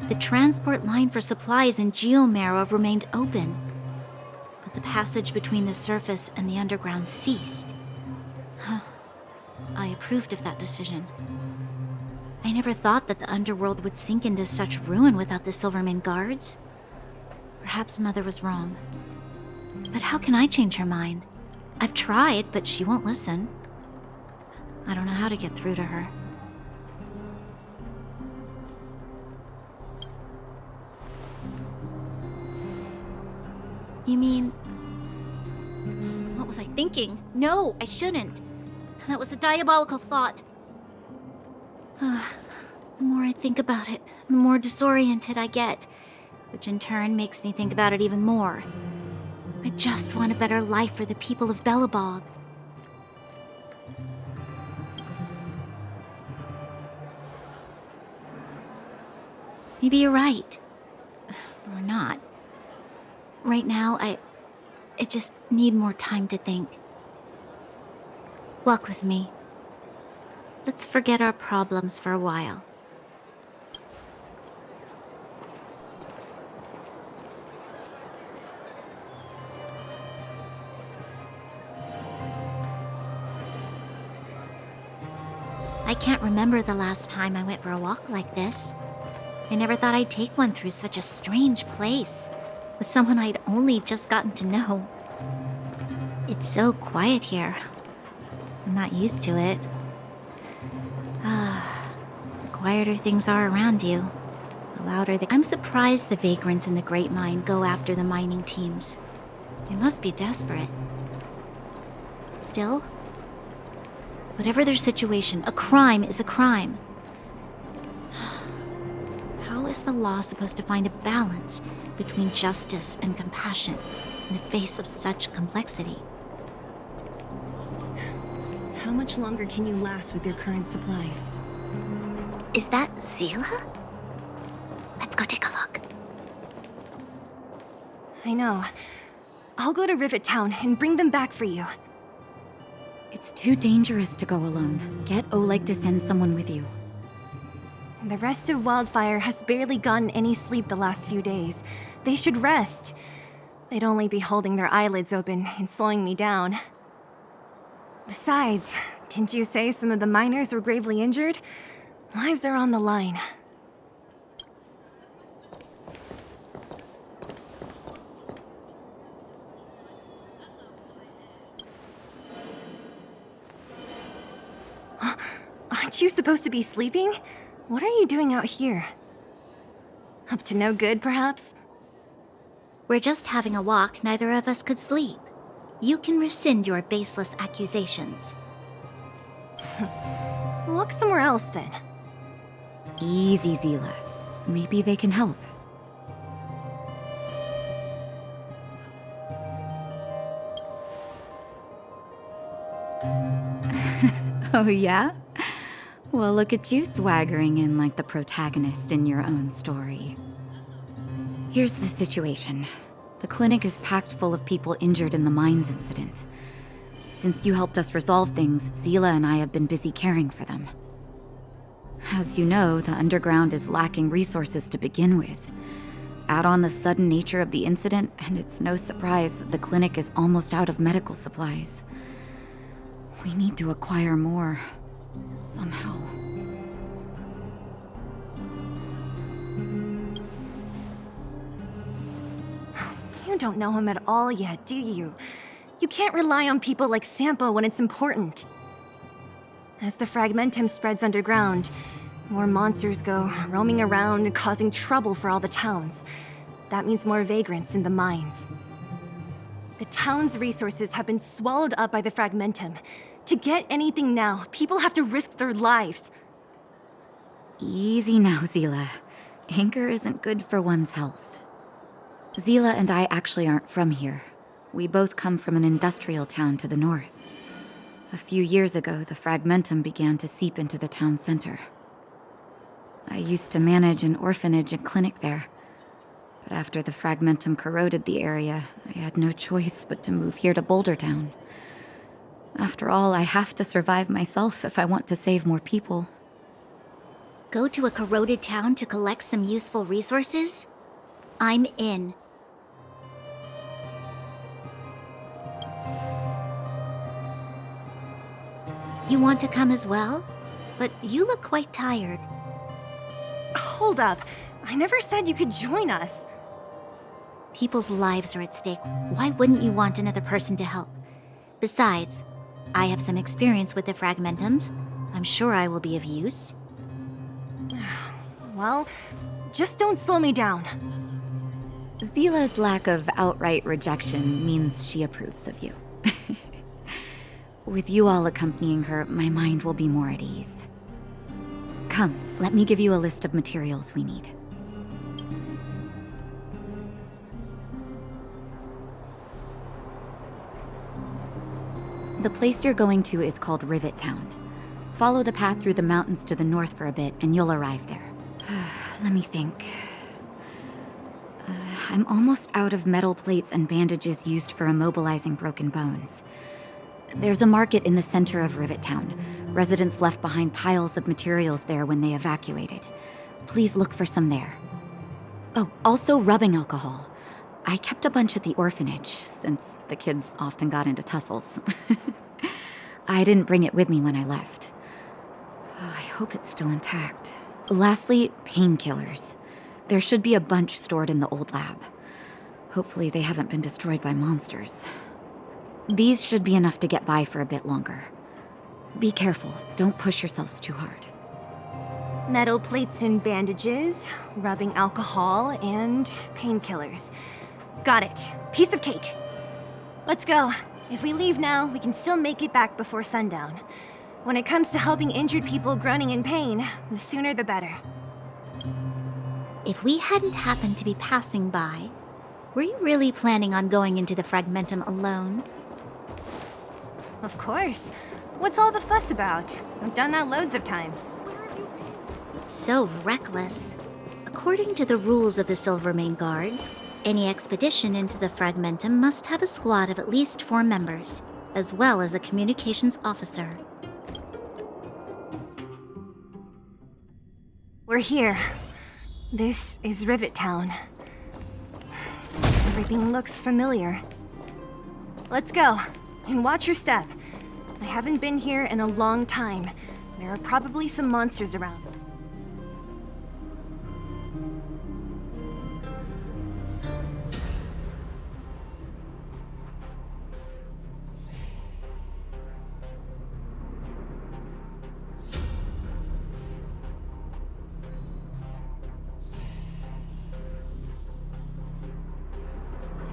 The transport line for supplies in Geomera remained open, but the passage between the surface and the underground ceased. I approved of that decision. I never thought that the Underworld would sink into such ruin without the Silvermane guards. Perhaps Mother was wrong. But how can I change her mind? I've tried, but she won't listen. I don't know how to get through to her. You mean... What was I thinking? No, I shouldn't. That was a diabolical thought. The more I think about it, the more disoriented I get, which in turn makes me think about it even more. I just want a better life for the people of Belobog. Maybe you're right. Or not. Right now, I just need more time to think. Walk with me. Let's forget our problems for a while. I can't remember the last time I went for a walk like this. I never thought I'd take one through such a strange place, with someone I'd only just gotten to know. It's so quiet here. I'm not used to it. The quieter things are around you, the louder they... I'm surprised the vagrants in the Great Mine go after the mining teams. They must be desperate. Still, whatever their situation, a crime is a crime. How is the law supposed to find a balance between justice and compassion in the face of such complexity? How much longer can you last with your current supplies? Is that Zila? Let's go take a look. I know. I'll go to Rivet Town and bring them back for you. It's too dangerous to go alone. Get Oleg to send someone with you. The rest of Wildfire has barely gotten any sleep the last few days. They should rest. They'd only be holding their eyelids open and slowing me down. Besides, didn't you say some of the miners were gravely injured? Lives are on the line. Aren't you supposed to be sleeping? What are you doing out here? Up to no good, perhaps? We're just having a walk, neither of us could sleep. You can rescind your baseless accusations. Walk somewhere else, then. Easy, Zila. Maybe they can help. Oh, yeah? Well, look at you swaggering in like the protagonist in your own story. Here's the situation. The clinic is packed full of people injured in the mines incident. Since you helped us resolve things, Zila and I have been busy caring for them. As you know, the underground is lacking resources to begin with. Add on the sudden nature of the incident, and it's no surprise that the clinic is almost out of medical supplies. We need to acquire more, somehow. You don't know him at all yet, do you? You can't rely on people like Sampo when it's important. As the fragmentum spreads underground, more monsters go roaming around and causing trouble for all the towns. That means more vagrants in the mines. The town's resources have been swallowed up by the fragmentum. To get anything now, people have to risk their lives. Easy now, Zila. Anger isn't good for one's health. Zila and I actually aren't from here. We both come from an industrial town to the north. A few years ago, the fragmentum began to seep into the town center. I used to manage an orphanage and clinic there. But after the fragmentum corroded the area, I had no choice but to move here to Boulder Town. After all, I have to survive myself if I want to save more people. Go to a corroded town to collect some useful resources? I'm in. You want to come as well? But you look quite tired. Hold up. I never said you could join us. People's lives are at stake. Why wouldn't you want another person to help? Besides, I have some experience with the fragmentums. I'm sure I will be of use. Well, just don't slow me down. Zila's lack of outright rejection means she approves of you. With you all accompanying her, my mind will be more at ease. Come, let me give you a list of materials we need. The place you're going to is called Rivet Town. Follow the path through the mountains to the north for a bit, and you'll arrive there. Let me think. I'm almost out of metal plates and bandages used for immobilizing broken bones. There's a market in the center of Rivet Town. Residents left behind piles of materials there when they evacuated. Please look for some there. Oh, also rubbing alcohol. I kept a bunch at the orphanage, since the kids often got into tussles. I didn't bring it with me when I left. I hope it's still intact. Lastly, painkillers. There should be a bunch stored in the old lab. Hopefully they haven't been destroyed by monsters. These should be enough to get by for a bit longer. Be careful, don't push yourselves too hard. Metal plates and bandages, rubbing alcohol, and painkillers. Got it. Piece of cake. Let's go. If we leave now, we can still make it back before sundown. When it comes to helping injured people groaning in pain, the sooner the better. If we hadn't happened to be passing by, were you really planning on going into the Fragmentum alone? Of course. What's all the fuss about? I've done that loads of times. So reckless. According to the rules of the Silvermane Guards, any expedition into the Fragmentum must have a squad of at least 4 members, as well as a communications officer. We're here. This is Rivet Town. Everything looks familiar. Let's go, and watch your step. I haven't been here in a long time. There are probably some monsters around.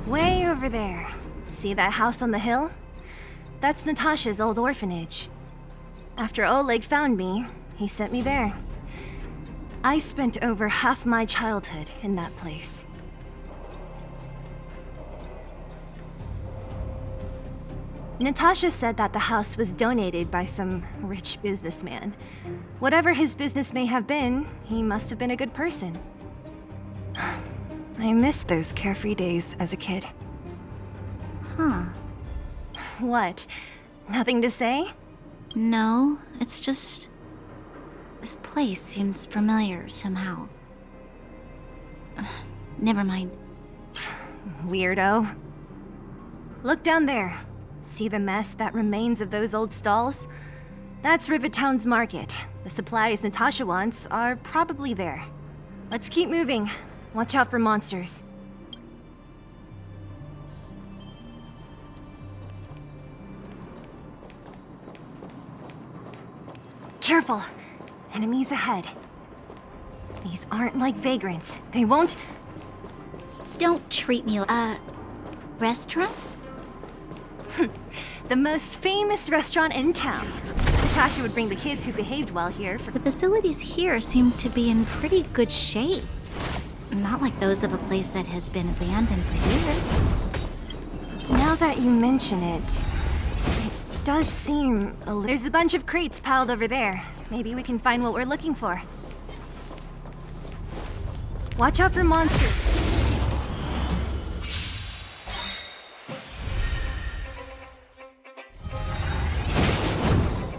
Way over there. See that house on the hill? That's Natasha's old orphanage. After Oleg found me, he sent me there. I spent over half my childhood in that place. Natasha said that the house was donated by some rich businessman. Whatever his business may have been, he must have been a good person. I miss those carefree days as a kid. Huh. What? Nothing to say? No, it's just... this place seems familiar somehow. Never mind. Weirdo. Look down there. See the mess that remains of those old stalls? That's Rivet Town's market. The supplies Natasha wants are probably there. Let's keep moving. Watch out for monsters. Careful! Enemies ahead. These aren't like vagrants. They won't... Don't treat me like... restaurant? The most famous restaurant in town. Natasha would bring the kids who behaved well here for... The facilities here seem to be in pretty good shape. Not like those of a place that has been abandoned for years. Now that you mention it, it does seem a... There's a bunch of crates piled over there. Maybe we can find what we're looking for. Watch out for monsters.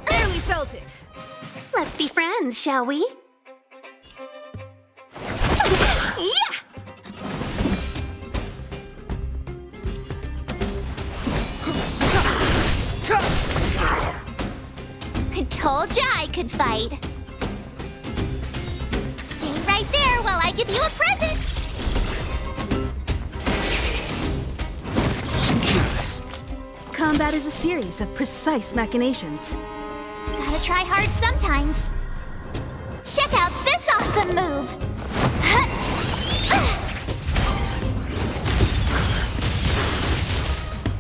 There, we felt it. Let's be friends, shall we? Yeah! I told ya I could fight. Stay right there while I give you a present. Combat is a series of precise machinations. Gotta try hard sometimes. Check out this awesome move.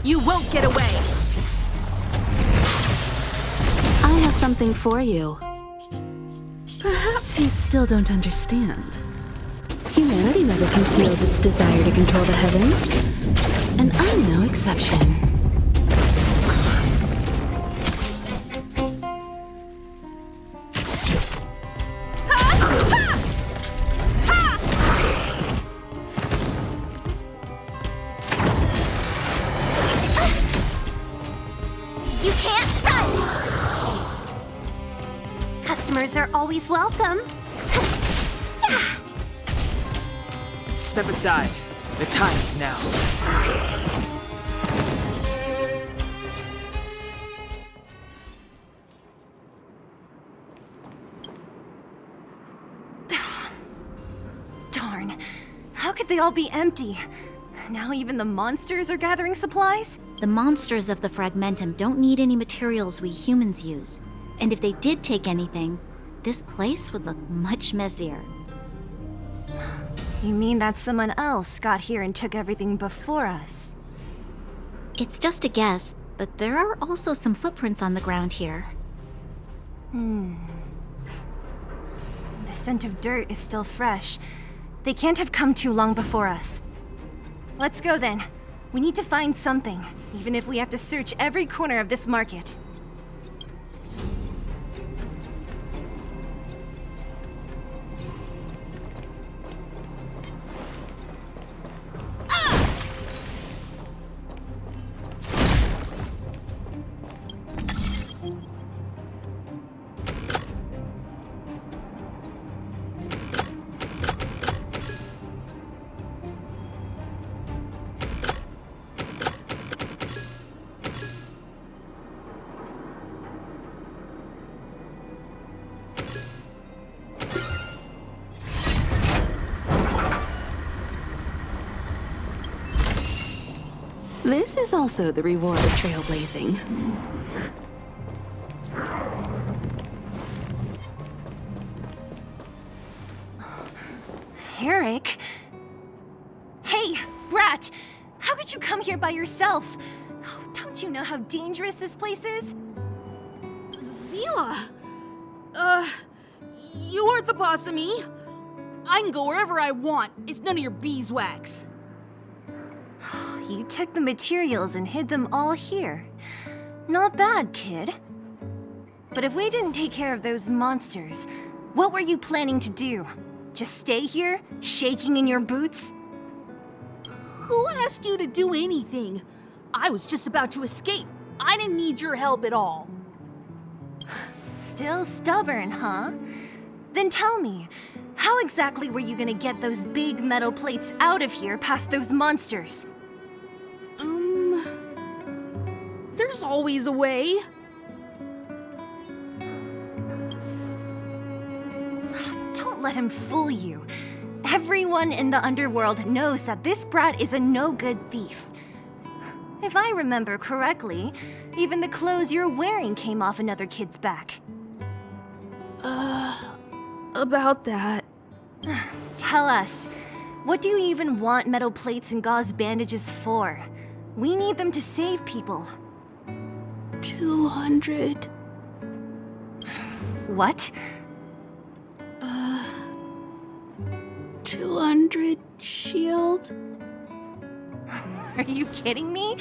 You won't get away! I have something for you. Perhaps you still don't understand. Humanity never conceals its desire to control the heavens, and I'm no exception. You can't run! Customers are always welcome. Step aside. The time is now. Darn. How could they all be empty? Now even the monsters are gathering supplies? The monsters of the Fragmentum don't need any materials we humans use. And if they did take anything, this place would look much messier. You mean that someone else got here and took everything before us? It's just a guess, but there are also some footprints on the ground here. The scent of dirt is still fresh. They can't have come too long before us. Let's go then. We need to find something, even if we have to search every corner of this market. This is also the reward of trailblazing. Eric? Hey, Brat! How could you come here by yourself? Oh, don't you know how dangerous this place is? Zila! You aren't the boss of me. I can go wherever I want. It's none of your beeswax. You took the materials and hid them all here. Not bad, kid. But if we didn't take care of those monsters, what were you planning to do? Just stay here, shaking in your boots? Who asked you to do anything? I was just about to escape. I didn't need your help at all. Still stubborn, huh? Then tell me, how exactly were you gonna get those big metal plates out of here past those monsters? There's always a way. Don't let him fool you. Everyone in the Underworld knows that this brat is a no-good thief. If I remember correctly, even the clothes you're wearing came off another kid's back. About that. Tell us, what do you even want metal plates and gauze bandages for? We need them to save people. 200. What? 200 shield. Are you kidding me?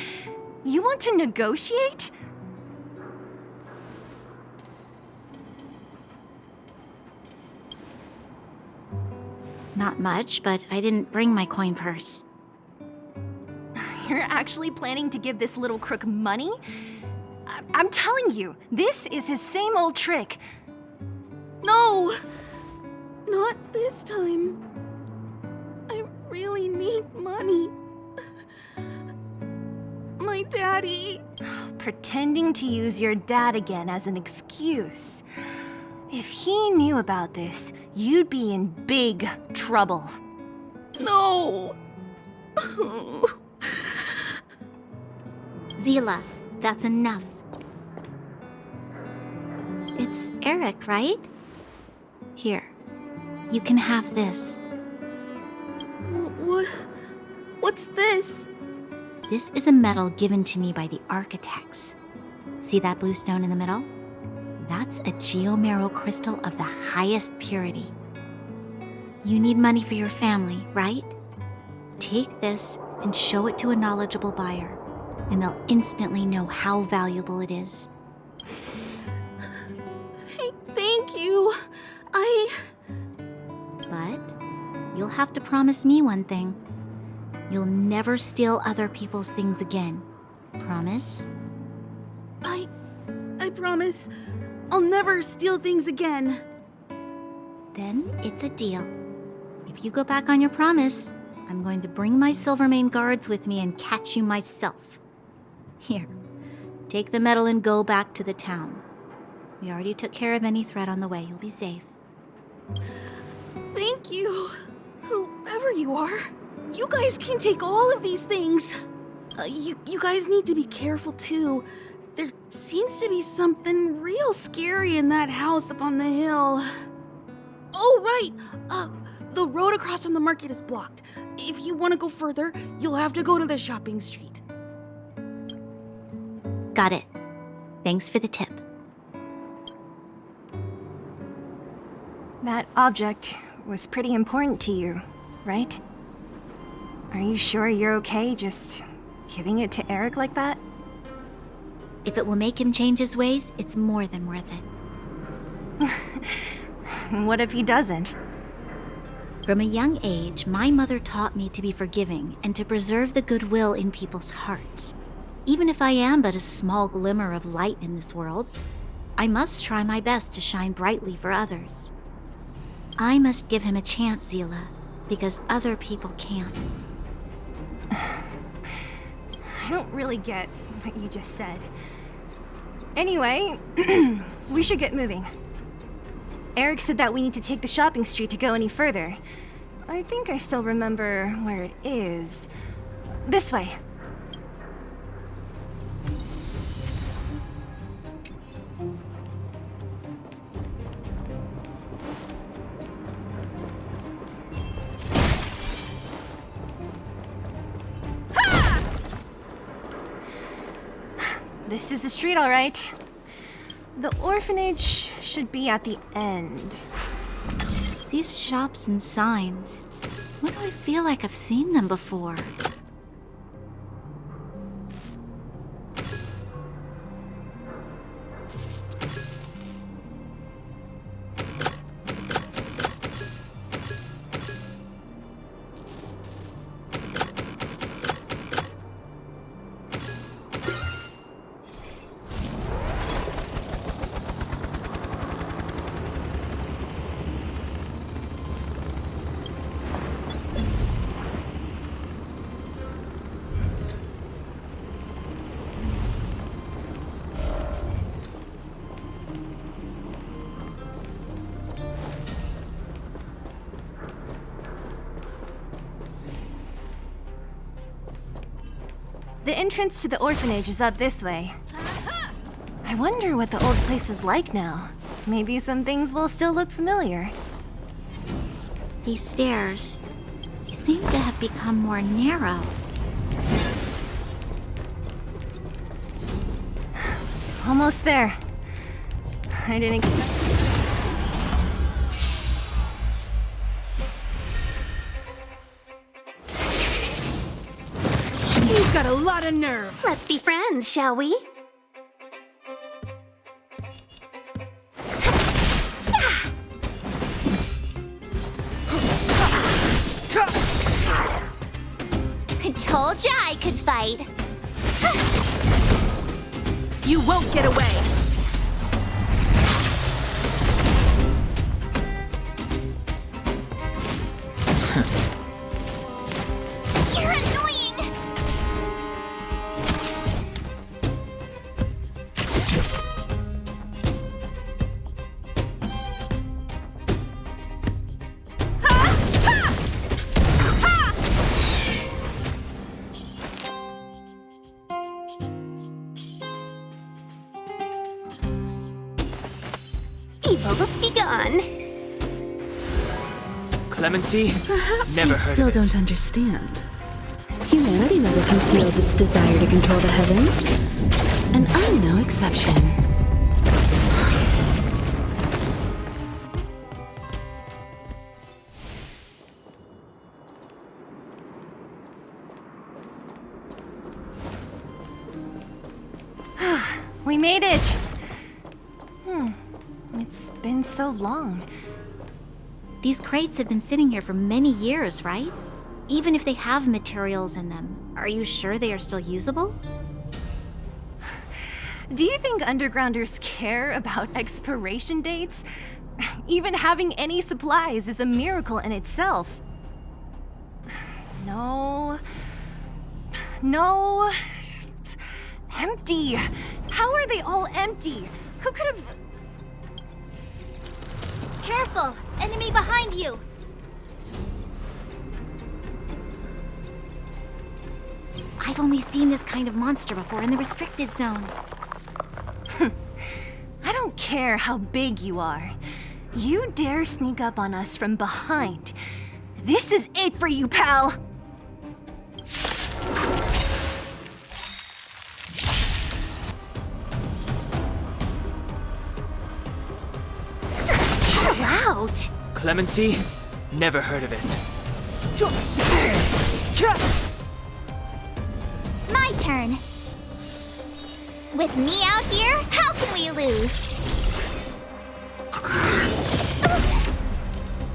You want to negotiate? Not much, but I didn't bring my coin purse. You're actually planning to give this little crook money? I'm telling you, this is his same old trick. No! Not this time. I really need money. My daddy. Pretending to use your dad again as an excuse. If he knew about this, you'd be in big trouble. No! Zila, that's enough. It's Eric, right? Here, you can have this. What's this? This is a medal given to me by the architects. See that blue stone in the middle? That's a geomarrow crystal of the highest purity. You need money for your family, right? Take this and show it to a knowledgeable buyer, and they'll instantly know how valuable it is. Thank you. But you'll have to promise me one thing. You'll never steal other people's things again. Promise? I promise. I'll never steal things again. Then it's a deal. If you go back on your promise, I'm going to bring my Silvermane guards with me and catch you myself. Here, take the medal and go back to the town. We already took care of any threat on the way. You'll be safe. Thank you. There you are. You guys can take all of these things. You guys need to be careful too. There seems to be something real scary in that house up on the hill. Oh, right. The road across from the market is blocked. If you want to go further, you'll have to go to the shopping street. Got it. Thanks for the tip. That object was pretty important to you, right? Are you sure you're okay just giving it to Eric like that? If it will make him change his ways, it's more than worth it. What if he doesn't? From a young age, my mother taught me to be forgiving and to preserve the goodwill in people's hearts. Even if I am but a small glimmer of light in this world, I must try my best to shine brightly for others. I must give him a chance, Zila, because other people can't. I don't really get what you just said. Anyway, we should get moving. Eric said that we need to take the shopping street to go any further. I think I still remember where it is. This way. This is the street, all right. The orphanage should be at the end. These shops and signs. Why do I feel like I've seen them before? The entrance to the orphanage is up this way. I wonder what the old place is like now. Maybe some things will still look familiar. These stairs, they seem to have become more narrow. Almost there. I didn't expect... You've got a lot of nerve. Let's be friends, shall we? I told ya I could fight. You won't get away. You're annoying! Evil must be gone. Clemency? Perhaps Never you heard still of it. don't understand. Humanity never conceals its desire to control the heavens, and I'm no exception. We made it! It's been so long. These crates have been sitting here for many years, right? Even if they have materials in them, are you sure they are still usable? Do you think undergrounders care about expiration dates? Even having any supplies is a miracle in itself. No. No. Empty. How are they all empty? Who could have... Careful! Enemy behind you! I've only seen this kind of monster before in the restricted zone. I don't care how big you are. You dare sneak up on us from behind. This is it for you, pal! Chill out! Clemency? Never heard of it. My turn. With me out here, how can we lose?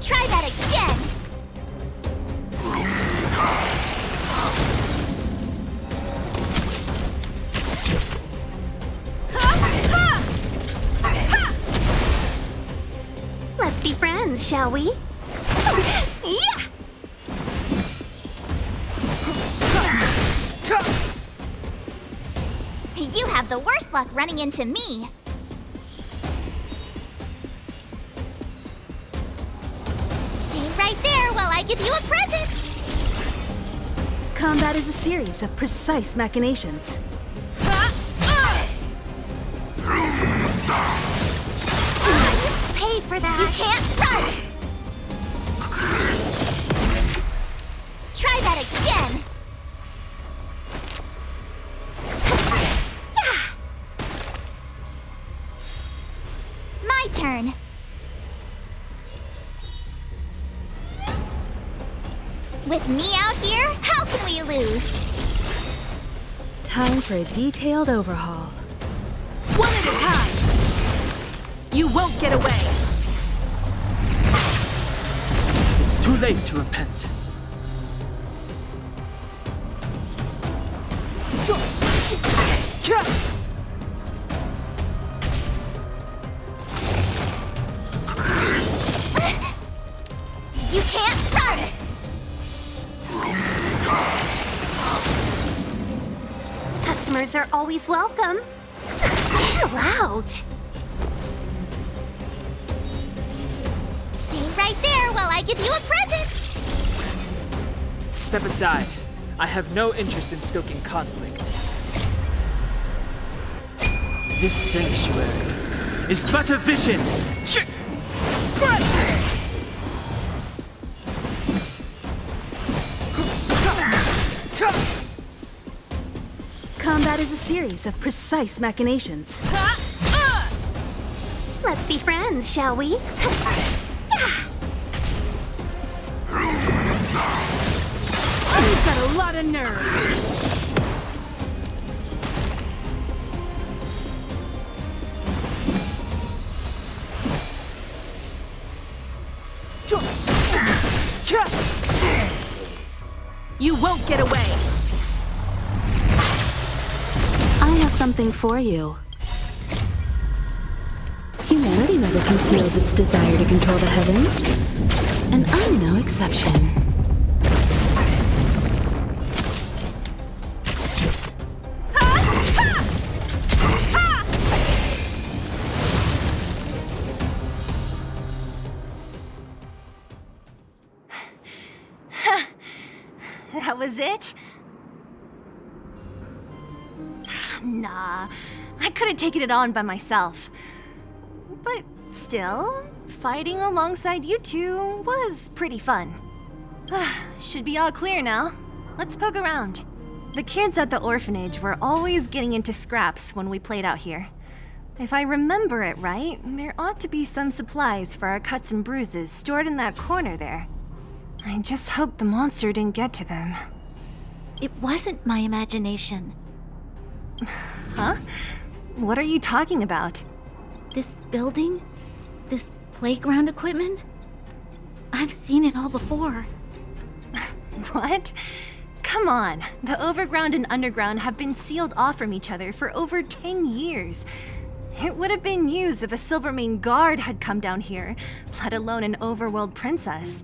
Try that again! Let's be friends, shall we? Yeah! You have the worst luck running into me. Stay right there while I give you a present. Combat is a series of precise machinations. Paid for that. You can't run. Try that again. My turn. With me out here, how can we lose? Time for a detailed overhaul. One at a time! You won't get away! It's too late to repent. You can't run! Customers are always welcome. Chill out. Stay right there while I give you a present. Step aside. I have no interest in stoking conflict. This sanctuary is but a vision. Combat is a series of precise machinations. Let's be friends, shall we? You've got a lot of nerve! You won't get away! I have something for you. Humanity never conceals its desire to control the heavens, and I'm no exception. That was it? Nah, I could have taken it on by myself. But still, fighting alongside you two was pretty fun. Should be all clear now. Let's poke around. The kids at the orphanage were always getting into scraps when we played out here. If I remember it right, there ought to be some supplies for our cuts and bruises stored in that corner there. I just hope the monster didn't get to them. It wasn't my imagination. Huh? What are you talking about? This building? This playground equipment? I've seen it all before. What? Come on. The overground and underground have been sealed off from each other for over 10 years. It would have been used if a Silvermane guard had come down here, let alone an overworld princess.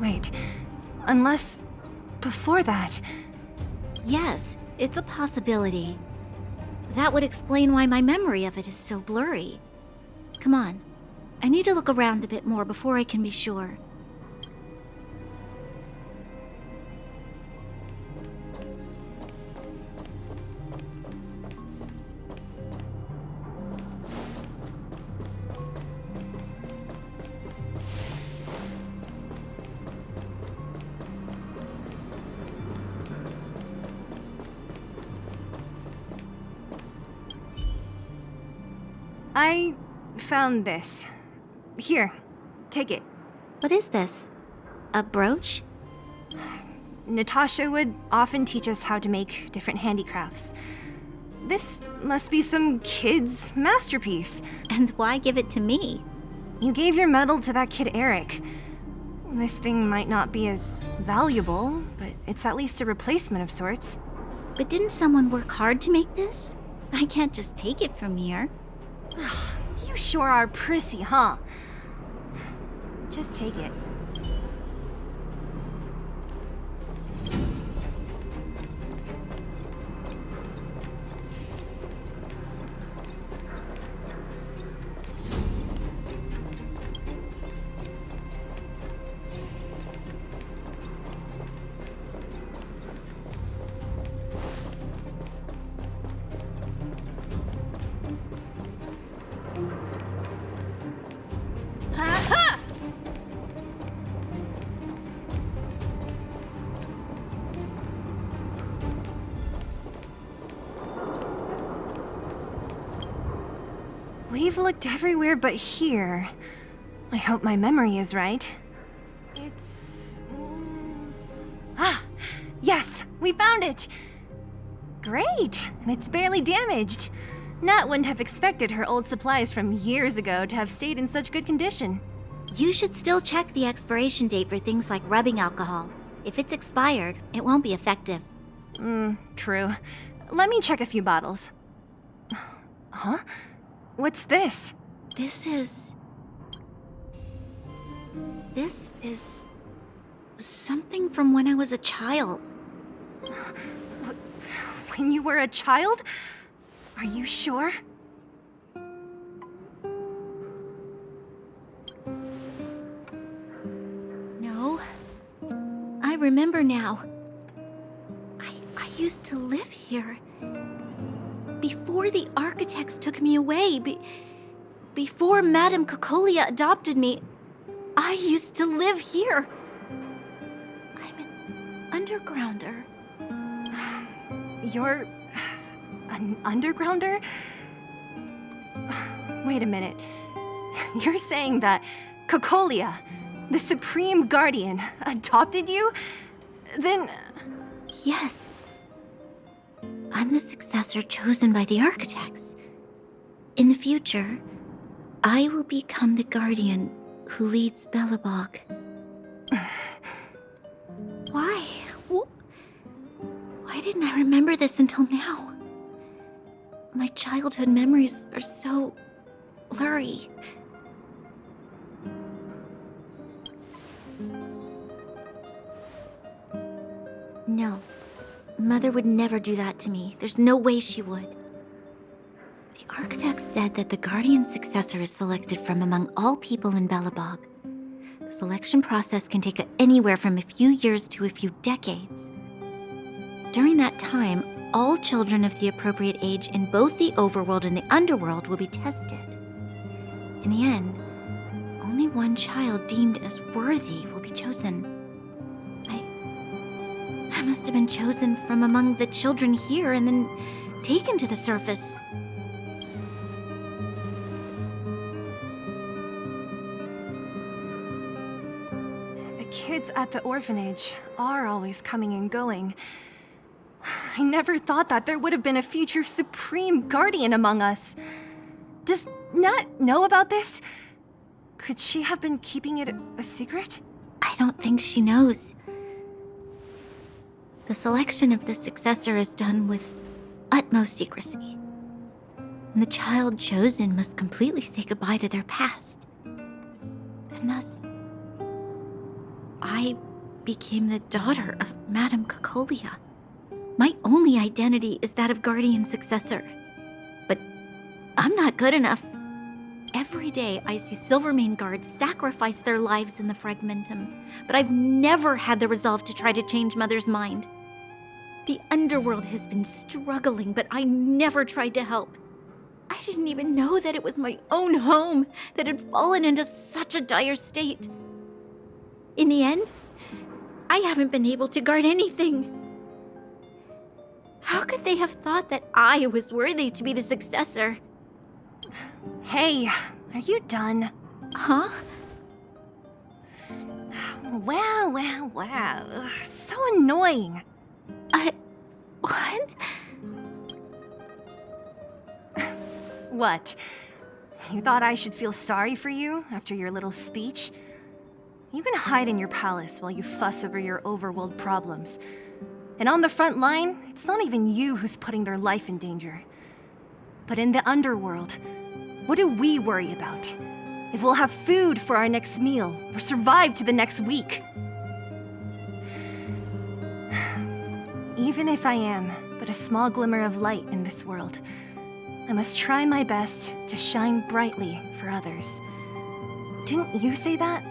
Wait, unless before that... Yes, it's a possibility. That would explain why my memory of it is so blurry. Come on, I need to look around a bit more before I can be sure. I found this. Here, take it. What is this? A brooch? Natasha would often teach us how to make different handicrafts. This must be some kid's masterpiece. And why give it to me? You gave your medal to that kid Eric. This thing might not be as valuable, but it's at least a replacement of sorts. But didn't someone work hard to make this? I can't just take it from here. You sure are prissy, huh? Just take it. We've looked everywhere but here. I hope my memory is right. It's... Ah! Yes! We found it! Great! And it's barely damaged. Nat wouldn't have expected her old supplies from years ago to have stayed in such good condition. You should still check the expiration date for things like rubbing alcohol. If it's expired, it won't be effective. True. Let me check a few bottles. Huh? What's this? This is something from when I was a child. When you were a child? Are you sure? No. I remember now. I used to live here. Before the architects took me away, before Madame Cocolia adopted me, I used to live here. I'm an undergrounder. You're... an undergrounder? Wait a minute. You're saying that Cocolia, the Supreme Guardian, adopted you? Then... Yes. I'm the successor chosen by the architects. In the future, I will become the guardian who leads Belobog. Why? Why didn't I remember this until now? My childhood memories are so blurry. No. Mother would never do that to me. There's no way she would. The architect said that the guardian successor is selected from among all people in Belobog. The selection process can take anywhere from a few years to a few decades. During that time, all children of the appropriate age in both the overworld and the underworld will be tested. In the end, only one child deemed as worthy will be chosen. I must have been chosen from among the children here and then taken to the surface. The kids at the orphanage are always coming and going. I never thought that there would have been a future Supreme Guardian among us. Does Nat know about this? Could she have been keeping it a secret? I don't think she knows. The selection of the successor is done with utmost secrecy. And the child chosen must completely say goodbye to their past. And thus, I became the daughter of Madame Cocolia. My only identity is that of guardian successor. But I'm not good enough. Every day I see Silvermane guards sacrifice their lives in the Fragmentum, but I've never had the resolve to try to change Mother's mind. The Underworld has been struggling, but I never tried to help. I didn't even know that it was my own home that had fallen into such a dire state. In the end, I haven't been able to guard anything. How could they have thought that I was worthy to be the successor? Hey, are you done? Huh? Wow. Ugh, so annoying. What? What? You thought I should feel sorry for you after your little speech? You can hide in your palace while you fuss over your overworld problems. And on the front line, it's not even you who's putting their life in danger. But in the underworld, what do we worry about? If we'll have food for our next meal, or survive to the next week. Even if I am but a small glimmer of light in this world, I must try my best to shine brightly for others. Didn't you say that?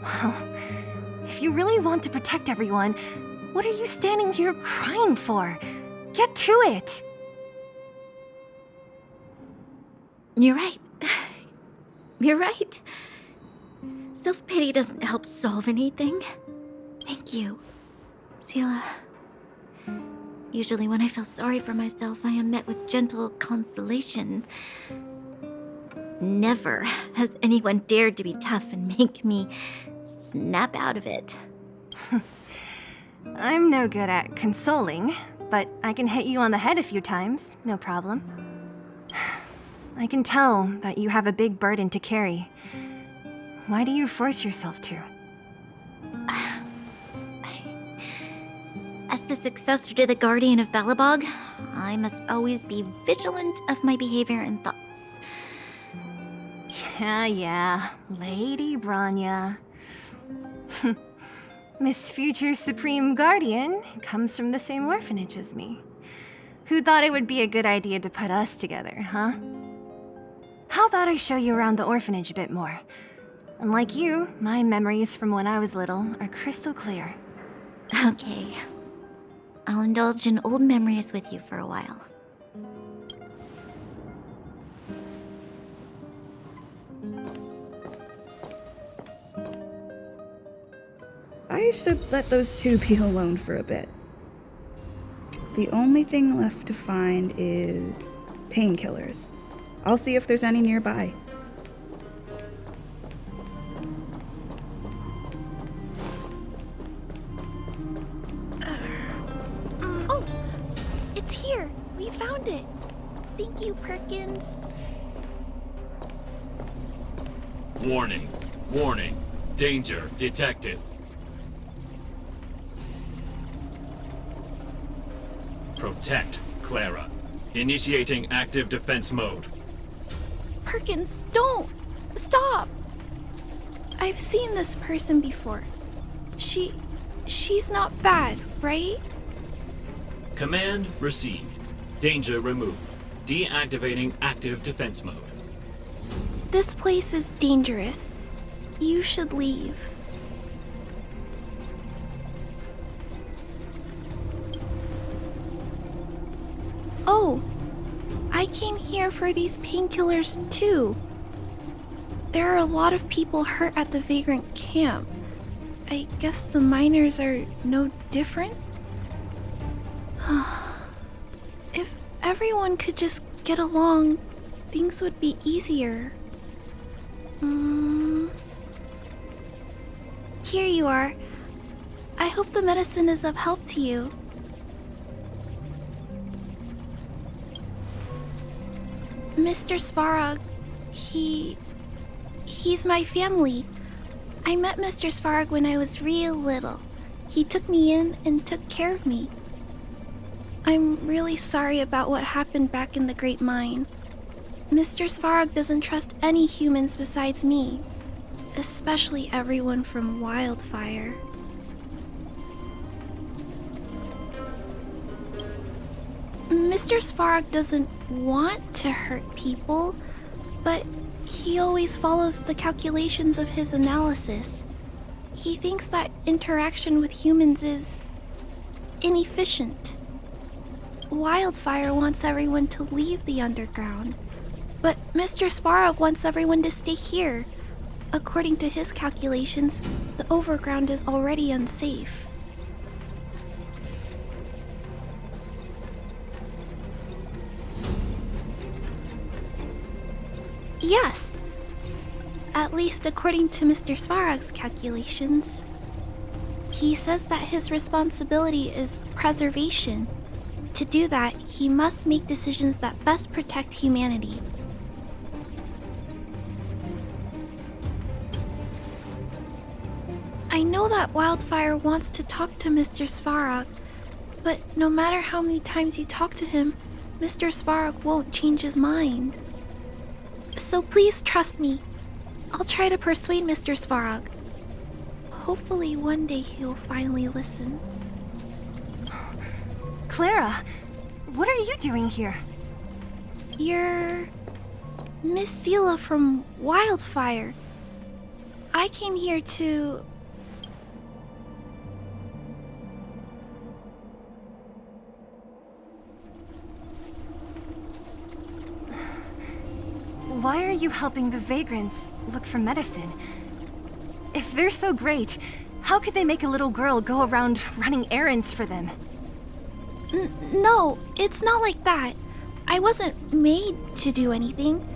Well, if you really want to protect everyone, what are you standing here crying for? Get to it! You're right. You're right. Self-pity doesn't help solve anything. Thank you, Sela. Usually when I feel sorry for myself, I am met with gentle consolation. Never has anyone dared to be tough and make me snap out of it. I'm no good at consoling, but I can hit you on the head a few times, no problem. I can tell that you have a big burden to carry. Why do you force yourself to? As the successor to the Guardian of Balabog, I must always be vigilant of my behavior and thoughts. Yeah, Lady Branya. Miss Future's Supreme Guardian comes from the same orphanage as me. Who thought it would be a good idea to put us together, huh? How about I show you around the orphanage a bit more? Unlike you, my memories from when I was little are crystal clear. Okay. I'll indulge in old memories with you for a while. I should let those two be alone for a bit. The only thing left to find is painkillers. I'll see if there's any nearby. Oh, it's here. We found it. Thank you, Perkins. Warning. Warning. Danger detected. Protect Clara. Initiating active defense mode. Perkins, don't! Stop! I've seen this person before. She's not bad, right? Command received. Danger removed. Deactivating active defense mode. This place is dangerous. You should leave. Oh, I came here for these painkillers too. There are a lot of people hurt at the vagrant camp. I guess the miners are no different? If everyone could just get along, things would be easier. Here you are. I hope the medicine is of help to you. Mr. Svarog, he's my family. I met Mr. Svarog when I was real little. He took me in and took care of me. I'm really sorry about what happened back in the Great Mine. Mr. Svarog doesn't trust any humans besides me, especially everyone from Wildfire. Mr. Svarog doesn't want to hurt people, but he always follows the calculations of his analysis. He thinks that interaction with humans is inefficient. Wildfire wants everyone to leave the underground, but Mr. Svarog wants everyone to stay here. According to his calculations, the overground is already unsafe. least according to Mr. Svarog's calculations. He says that his responsibility is preservation. To do that, he must make decisions that best protect humanity. I know that Wildfire wants to talk to Mr. Svarog, but no matter how many times you talk to him, Mr. Svarog won't change his mind. So please trust me. I'll try to persuade Mr. Svarog. Hopefully one day he'll finally listen. Clara, what are you doing here? You're Miss Seela from Wildfire. I came here to... Why are you helping the vagrants look for medicine? If they're so great, how could they make a little girl go around running errands for them? No, it's not like that. I wasn't made to do anything.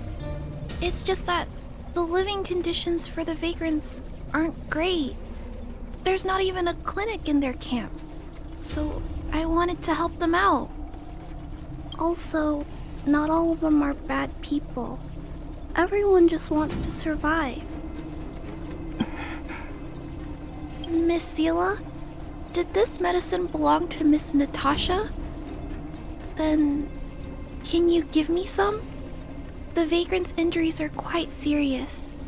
It's just that the living conditions for the vagrants aren't great. There's not even a clinic in their camp. So I wanted to help them out. Also, not all of them are bad people. Everyone just wants to survive. Miss Seela, did this medicine belong to Miss Natasha? Then, can you give me some? The vagrant's injuries are quite serious.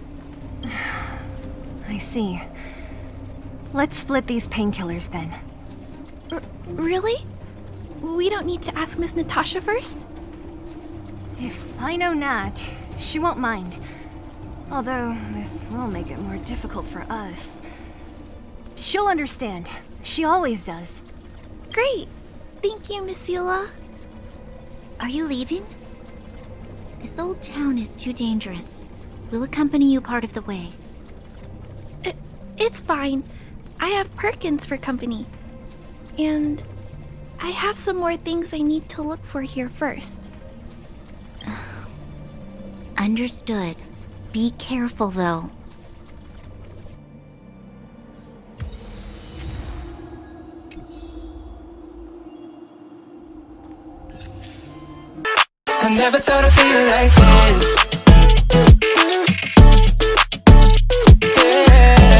I see. Let's split these painkillers then. Really? We don't need to ask Miss Natasha first? If I know Nat, she won't mind. Although, this will make it more difficult for us. She'll understand. She always does. Great! Thank you, Miss Seela. Are you leaving? This old town is too dangerous. We'll accompany you part of the way. It's fine. I have Perkins for company. And I have some more things I need to look for here first. Understood. Be careful, though. I never thought I'd feel like this.